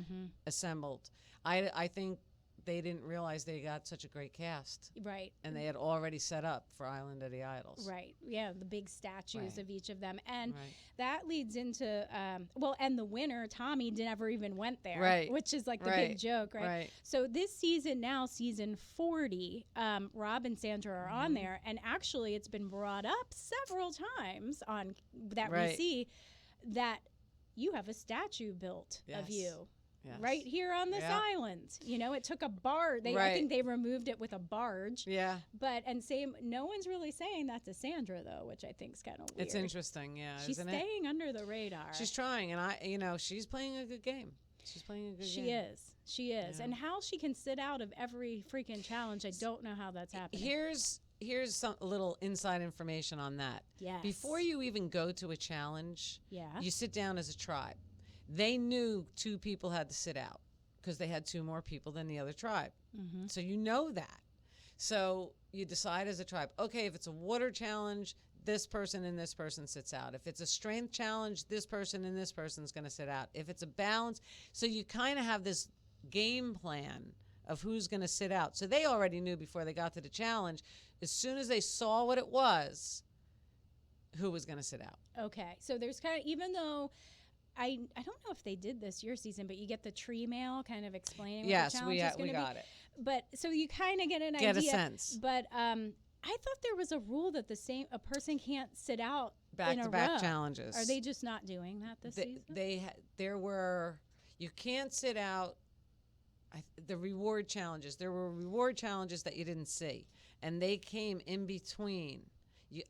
assembled. I think they didn't realize they got such a great cast. Right. And they had already set up for Island of the Idols. Right. Yeah, the big statues of each of them. And Right. that leads into, and the winner, Tommy, never even went there. Right. Which is like the big joke, right? Right. So this season now, season 40, Rob and Sandra are on there. And actually, it's been brought up several times on that we see that you have a statue built of you. Yes. Right here on this island. You know, it took a barge. I think they removed it with a barge. Yeah. No one's really saying that to Sandra, though, which I think is kind of weird. It's interesting, She's isn't staying under the radar. She's trying, and she's playing a good game. She's playing a good game. She is. Yeah. And how she can sit out of every freaking challenge, I don't know how that's happening. Here's a little inside information on that. Yes. Before you even go to a challenge, Yeah. you sit down as a tribe. They knew 2 people had to sit out because they had 2 more people than the other tribe. Mm-hmm. So you know that. So you decide as a tribe, okay, if it's a water challenge, this person and this person sits out. If it's a strength challenge, this person and this person's going to sit out. If it's a balance, so you kind of have this game plan of who's going to sit out. So they already knew before they got to the challenge, as soon as they saw what it was, who was going to sit out. Okay. So there's kind of, even though I don't know if they did this your season, but you get the tree mail kind of explaining what the challenge is going to be. we got it. But so you kind of get an idea. Get a sense. But I thought there was a rule that a person can't sit out Back-to-back challenges. Are they just not doing that this season? You can't sit out. The reward challenges. There were reward challenges that you didn't see, and they came in between.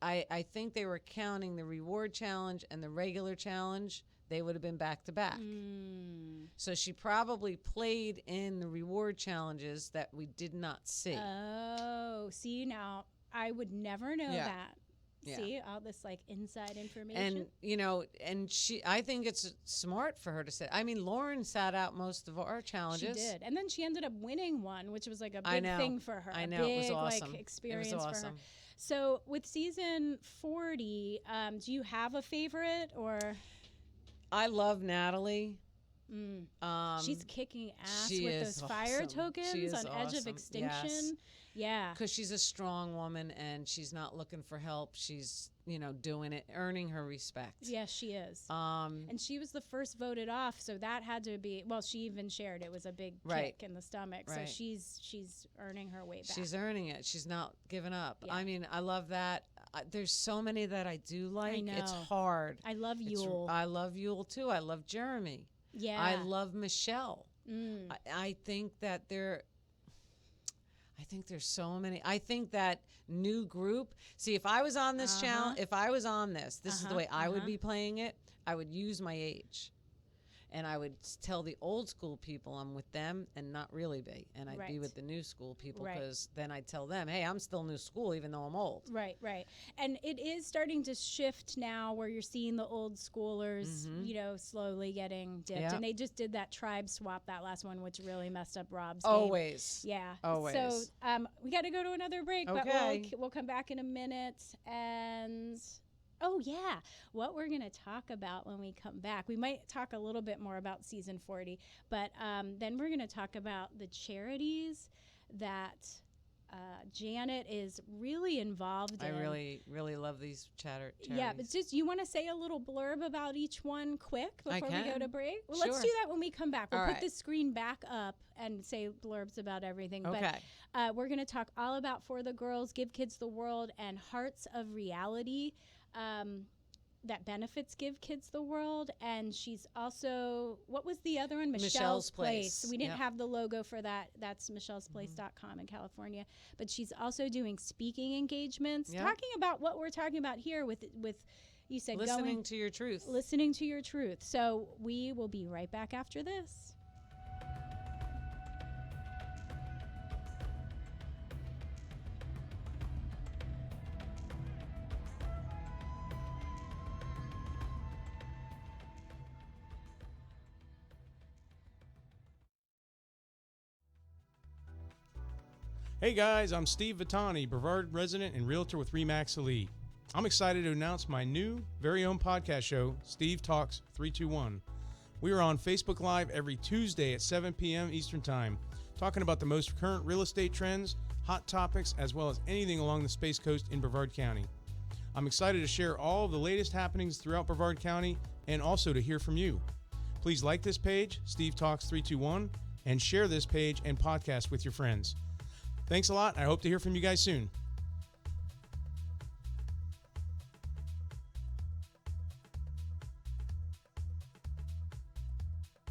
I think they were counting the reward challenge and the regular challenge. They would have been back to back. So she probably played in the reward challenges that we did not see. Oh, see, now I would never know that. Yeah. See, all this like inside information. And I think it's smart for her to sit. I mean, Lauren sat out most of our challenges. She did. And then she ended up winning one, which was like a big thing for her. I know. Big, it was awesome. Like, experience it was for awesome. her. So with season 40, do you have a favorite or? I love Natalie. She's kicking ass she with is those fire awesome. tokens She is on Edge of awesome. Extinction. Yes. Yeah. Because she's a strong woman and she's not looking for help. She's, doing it, earning her respect. Yes, she is. Um, and she was the first voted off, so that had to be, well, she even shared it was a big kick in the stomach. Right. So she's earning her way back. She's earning it. She's not giving up. Yeah. I mean, I love that. There's so many that I do like. I know. It's hard. I love Yule. I love Yule too. I love Jeremy. Yeah. I love Michelle. Mm. I think that there's so many. I think that new group. See, if I was on this channel, if I was on this is the way I would be playing it. I would use my age. And I would tell the old school people I'm with them and not really be. And I'd be with the new school people because then I'd tell them, hey, I'm still new school even though I'm old. Right. And it is starting to shift now where you're seeing the old schoolers, slowly getting dipped. Yeah. And they just did that tribe swap, that last one, which really messed up Rob's game. Always. Yeah. Always. So we got to go to another break, Okay. but we'll come back in a minute. And oh, yeah, what we're going to talk about when we come back. We might talk a little bit more about season 40, but then we're going to talk about the charities that Janet is really involved in. I really, really love these charities. Yeah, but just you want to say a little blurb about each one quick before we go to break? Well, let's Sure. do that when we come back. We'll All put right. the screen back up and say blurbs about everything. Okay. But we're going to talk all about For the Girls, Give Kids the World, and Hearts of Reality. that benefits Give Kids the World, and she's also, what was the other one? Michelle's Place. We didn't Yep. have the logo for that. That's michellesplace.com in California. But she's also doing speaking engagements, Yep. talking about what we're talking about here with you said Listening to your truth. listening to your truth. So we will be right back after this. Hey guys, I'm Steve Vitani, Brevard resident and realtor with RE/MAX Elite. I'm excited to announce my new very own podcast show, Steve Talks 321. We are on Facebook Live every Tuesday at 7 p.m. Eastern Time, talking about the most current real estate trends, hot topics, as well as anything along the Space Coast in Brevard County. I'm excited to share all of the latest happenings throughout Brevard County and also to hear from you. Please like this page, Steve Talks 321, and share this page and podcast with your friends. Thanks a lot. I hope to hear from you guys soon.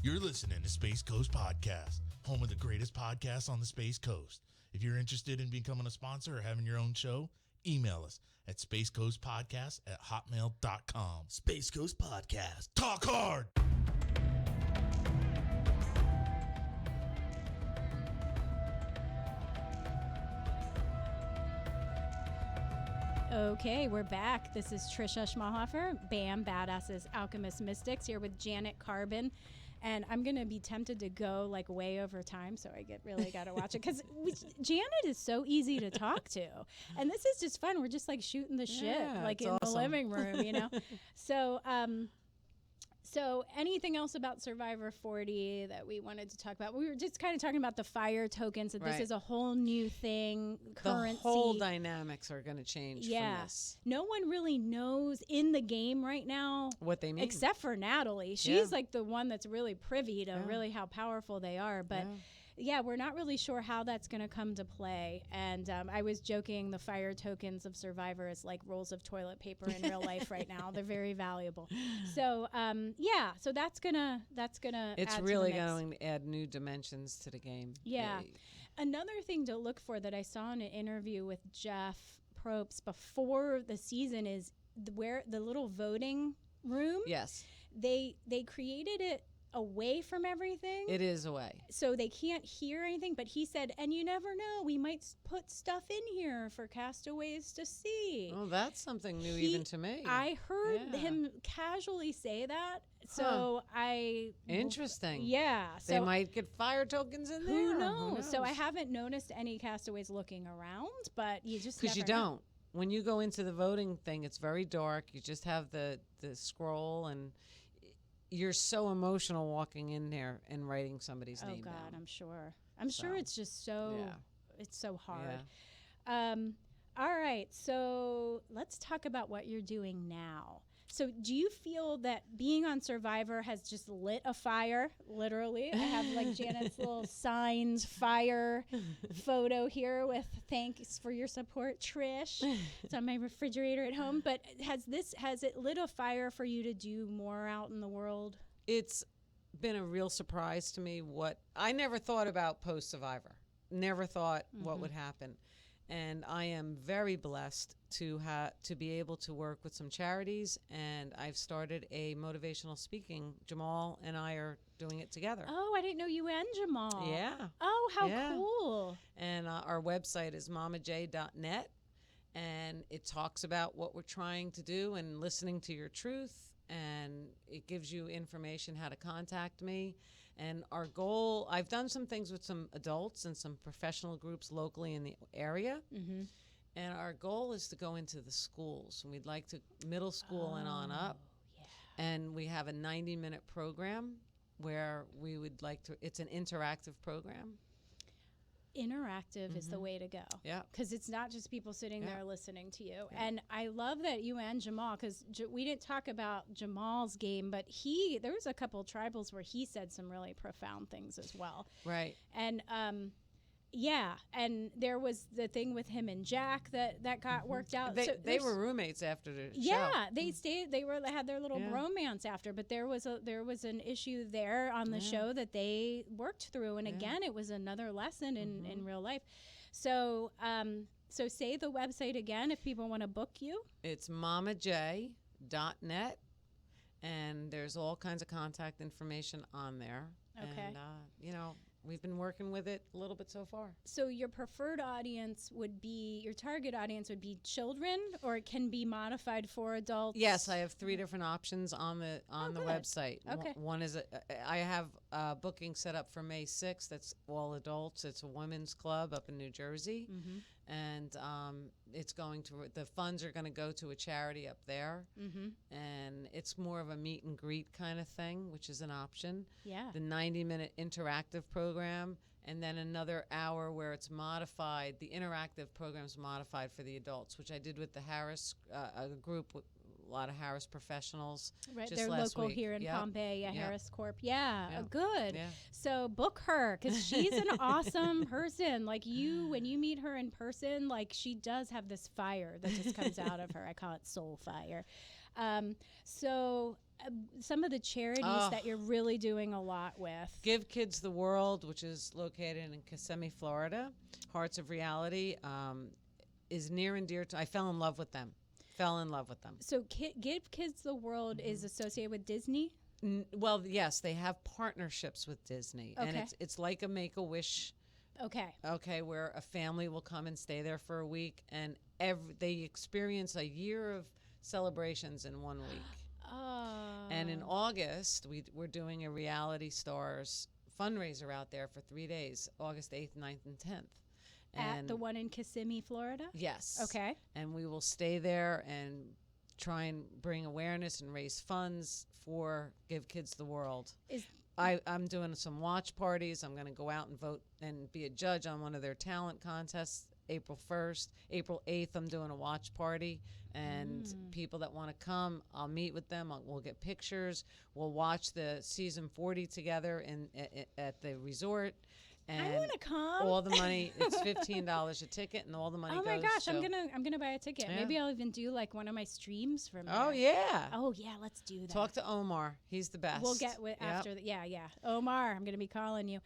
You're listening to Space Coast Podcast, home of the greatest podcasts on the Space Coast. If you're interested in becoming a sponsor or having your own show, email us at spacecoastpodcast@hotmail.com. Space Coast Podcast. Talk hard! Okay, we're back. This is Trisha Schmalhofer, BAM, Badasses, Alchemist Mystics, here with Janet Carbin. And I'm going to be tempted to go like way over time, so I really got to watch it. Because Janet is so easy to talk to. And this is just fun. We're just like shooting the shit, like it's in awesome. the living room, you know? So anything else about Survivor 40 that we wanted to talk about? We were just kind of talking about the fire tokens, that this Right. is a whole new thing, currency. The whole dynamics are going to change from this. No one really knows in the game right now What they mean. except for Natalie. She's Yeah. like the one that's really privy to Yeah. really how powerful they are. But yeah, we're not really sure how that's going to come to play. And I was joking, the fire tokens of Survivor is like rolls of toilet paper in real life right now. They're very valuable. So yeah, so that's gonna It's add really to the mix. going to add new dimensions to the game. Yeah. Another thing to look for that I saw in an interview with Jeff Probst before the season is where the little voting room. Yes, They created it away from everything. it is a way. So they can't hear anything, but he said, and you never know, we might put stuff in here for castaways to see. Oh, that's something new He- even to me. I heard Yeah. him casually say that, so Interesting. yeah, so They might get fire tokens in there. who knows? So I haven't noticed any castaways looking around, but you just Because you never know. don't. When you go into the voting thing, it's very dark. You just have the scroll, and you're so emotional walking in there and writing somebody's Oh name God, down. I'm sure. I'm sure So, it's just so yeah. it's so hard. Yeah. All right, so let's talk about what you're doing now. So do you feel that being on Survivor has just lit a fire, literally? I have like Janet's little signed fire photo here with thanks for your support, Trish. It's on my refrigerator at home. But has it lit a fire for you to do more out in the world? It's been a real surprise to me what I never thought about post Survivor. Never thought what would happen. And I am very blessed to be able to work with some charities, and I've started a motivational speaking. Jamal and I are doing it together. Oh, I didn't know you and Jamal. Yeah. Oh, how Yeah. cool. And our website is mamaj.net, and it talks about what we're trying to do and listening to your truth, and it gives you information how to contact me. And our goal, I've done some things with some adults and some professional groups locally in the area. Mm-hmm. And our goal is to go into the schools. And we'd like to middle school and on up. Yeah. And we have a 90-minute program where we would like to, it's an interactive program. Interactive is the way to go. Yeah. Because it's not just people sitting Yeah. there listening to you. Yeah. And I love that you and Jamal, because we didn't talk about Jamal's game, but there was a couple tribals where he said some really profound things as well. Right. And Yeah, and there was the thing with him and Jack that got worked out. They, So they there's- were roommates after the show. Yeah, they stayed. They had their little Yeah. romance after, but there was an issue there on the show that they worked through, and again, it was another lesson in real life. So so say the website again if people want to book you. It's mamaj.net, and there's all kinds of contact information on there. Okay. And, we've been working with it a little bit so far. So your preferred audience would be your target audience would be children, or it can be modified for adults. Yes, I have 3 different options on the good. website. Okay. One is I have a booking set up for May 6th. That's all adults. It's a women's club up in New Jersey, and the funds are going to go to a charity up there, and it's more of a meet and greet kind of thing, which is an option. Yeah. The 90-minute interactive program, and then another hour where it's modified. The interactive program's modified for the adults, which I did with the Harris a group with a lot of Harris professionals. Right, just they're last local week. here in Yep. Pompey, Yep. Harris Corp. Yeah, Yep. Good. Yeah. So book her because she's an awesome person. Like when you meet her in person, like she does have this fire that just comes out of her. I call it soul fire. Some of the charities that you're really doing a lot with. Give Kids the World, which is located in Kissimmee, Florida. Hearts of Reality is near and dear to. I fell in love with them. So Give Kids the World is associated with Disney? Well, yes, they have partnerships with Disney, and Okay. it's like a Make-A-Wish. Okay. Okay, where a family will come and stay there for a week, and they experience a year of celebrations in 1 week. Oh. And in August, we're doing a Reality Stars fundraiser out there for 3 days, August 8th, 9th, and 10th. At the one in Kissimmee, Florida? Yes. Okay. And we will stay there and try and bring awareness and raise funds for Give Kids the World. I'm doing some watch parties. I'm going to go out and vote and be a judge on one of their talent contests April 1st. April 8th, I'm doing a watch party. And people that want to come, I'll meet with them. We'll get pictures. We'll watch the season 40 together at the resort. And I want to come. all the money, it's $15 a ticket, and all the money goes. Oh my gosh, to, I'm gonna buy a ticket. Yeah. Maybe I'll even do like one of my streams from there. Oh yeah. Oh yeah, let's do that. Talk to Omar. He's the best. We'll get after that. Yeah. Omar, I'm gonna be calling you.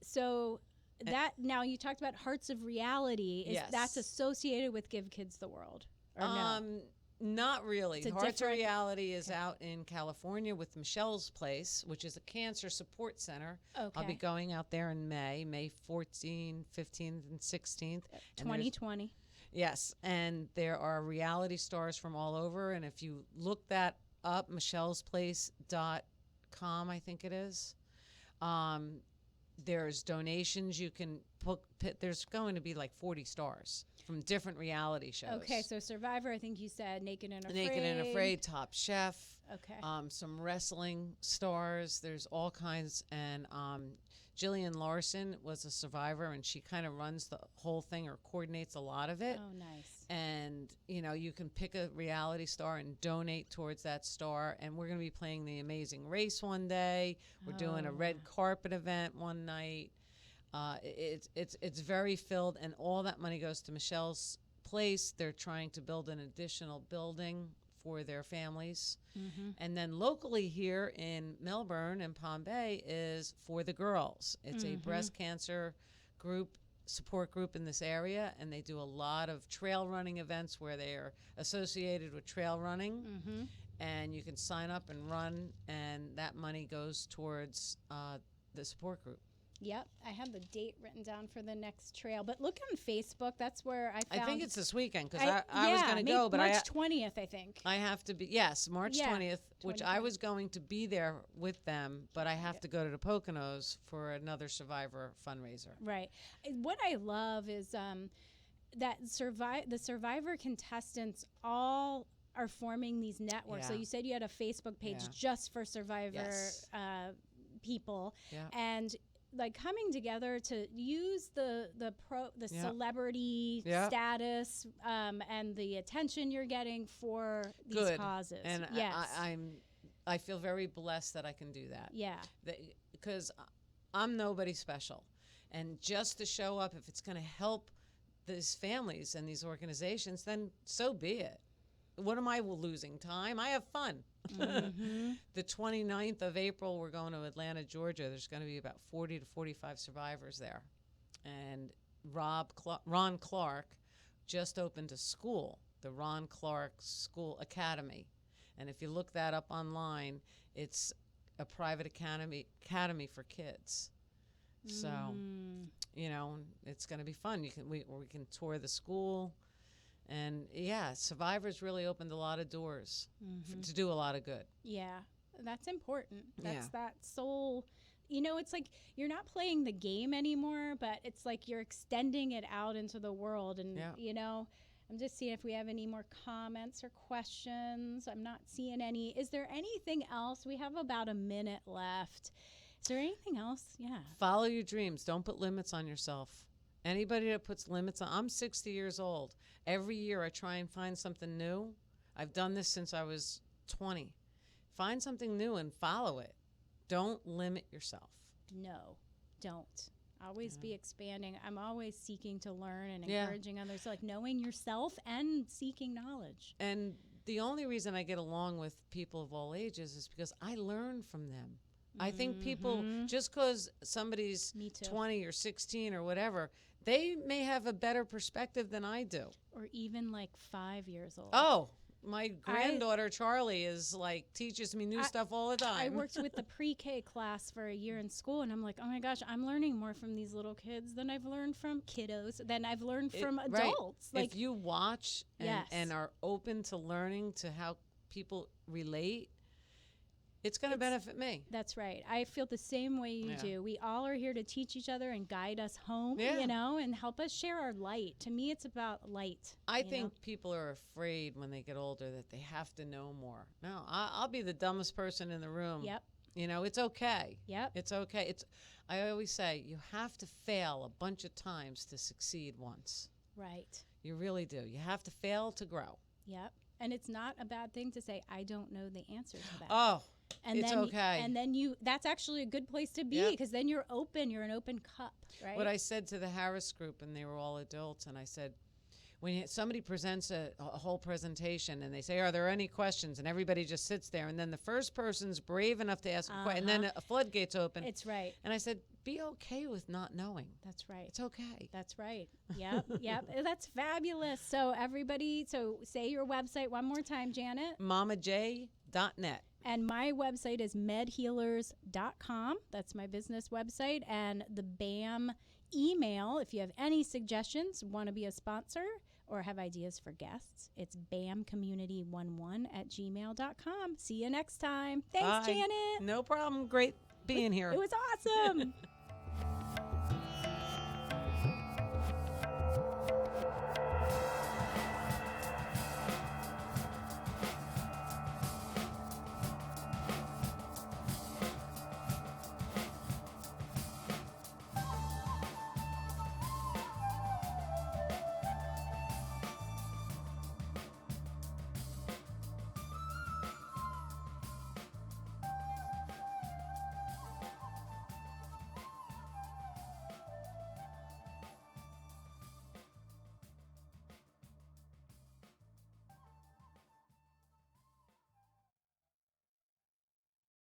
So that now you talked about Hearts of Reality. That's associated with Give Kids the World? Or no? Not really. It's a Hearts of different- Reality is out in California with Michelle's Place, which is a cancer support center. I'll be Okay. going out there in May 14th, 15th, and 16th. And there's- 2020. Yes, and there are reality stars from all over. And if you look that up, michellesplace.com, I think it is, there's donations you can put. There's going to be like 40 stars from different reality shows. Okay, so Survivor, I think you said Naked and Afraid. Naked and Afraid, Top Chef. Okay. Some wrestling stars. There's all kinds. And Jillian Larson was a survivor, and she kind of runs the whole thing or coordinates a lot of it. Oh, nice. And, you can pick a reality star and donate towards that star. And we're going to be playing The Amazing Race one day. We're doing a red carpet event one night. It's very filled, and all that money goes to Michelle's Place. They're trying to build an additional building for their families. And then locally here in Melbourne and Palm Bay is For the Girls. It's a breast cancer support group in this area, and they do a lot of trail running events where they are associated with trail running. And you can sign up and run, and that money goes towards the support group. Yep, I have the date written down for the next trail. But look on Facebook. That's where I found. I think it's this weekend because I was going to maybe go, but March 20th, I think. I have to be, March 20th, which I was going to be there with them, but I have to go to the Poconos for another Survivor fundraiser. Right. What I love is that the Survivor contestants all are forming these networks. So Yeah. you said you had a Facebook page Yeah. just for Survivor Yes. people, Yeah. and like coming together to use the Yeah. celebrity Yeah. status and the attention you're getting for these Good. causes. And yes. I feel very blessed that I can do that. Yeah. Because I'm nobody special. And just to show up, if it's going to help these families and these organizations, then so be it. What am I losing? Time? I have fun. Mm-hmm. The 29th of April, we're going to Atlanta, Georgia. There's going to be about 40 to 45 survivors there. And Ron Clark just opened a school, the Ron Clark School Academy. And if you look that up online, it's a private academy for kids. So, it's going to be fun. We can tour the school. And yeah, survivors really opened a lot of doors to do a lot of good. Yeah, that's important. That's Yeah. that soul. It's like you're not playing the game anymore, but it's like you're extending it out into the world. And, I'm just seeing if we have any more comments or questions. I'm not seeing any. Is there anything else? We have about a minute left. Is there anything else? Yeah. Follow your dreams. Don't put limits on yourself. Anybody that puts limits on, I'm 60 years old. Every year I try and find something new. I've done this since I was 20. Find something new and follow it. Don't limit yourself. No, don't. Always be expanding. I'm always seeking to learn and encouraging others, like knowing yourself and seeking knowledge. And the only reason I get along with people of all ages is because I learn from them. I think people, just because somebody's Me too. 20 or 16 or whatever, they may have a better perspective than I do. Or even like 5 years old. Oh, my granddaughter Charlie is like teaches me new stuff all the time. I worked with the pre-K class for a year in school, and I'm like, oh my gosh, I'm learning more from these little kids than I've learned from kiddos, than I've learned from adults. Right. Like, if you watch and, Yes. and are open to learning to how people relate, it's going to benefit me. that's right. I feel the same way you do. We all are here to teach each other and guide us home, and help us share our light. To me, it's about light. I think people are afraid when they get older that they have to know more. No, I'll be the dumbest person in the room. Yep. It's okay. Yep. It's okay. I always say you have to fail a bunch of times to succeed once. Right. You really do. You have to fail to grow. Yep. And it's not a bad thing to say, I don't know the answer to that. Oh, And it's then, okay. And then that's actually a good place to be, because then you're open. You're an open cup, right? What I said to the Harris group, and they were all adults, and I said, when somebody presents a whole presentation and they say, are there any questions? And everybody just sits there. And then the first person's brave enough to ask a question. And then a floodgates open. It's right. And I said, be okay with not knowing. That's right. It's okay. That's right. Yep. Yep. That's fabulous. So everybody, say your website one more time, Janet. MamaJ.net. And my website is medhealers.com. That's my business website. And the BAM email, if you have any suggestions, want to be a sponsor, or have ideas for guests, it's bamcommunity11@gmail.com. See you next time. Thanks, Bye. Janet. No problem. Great being here. It was awesome.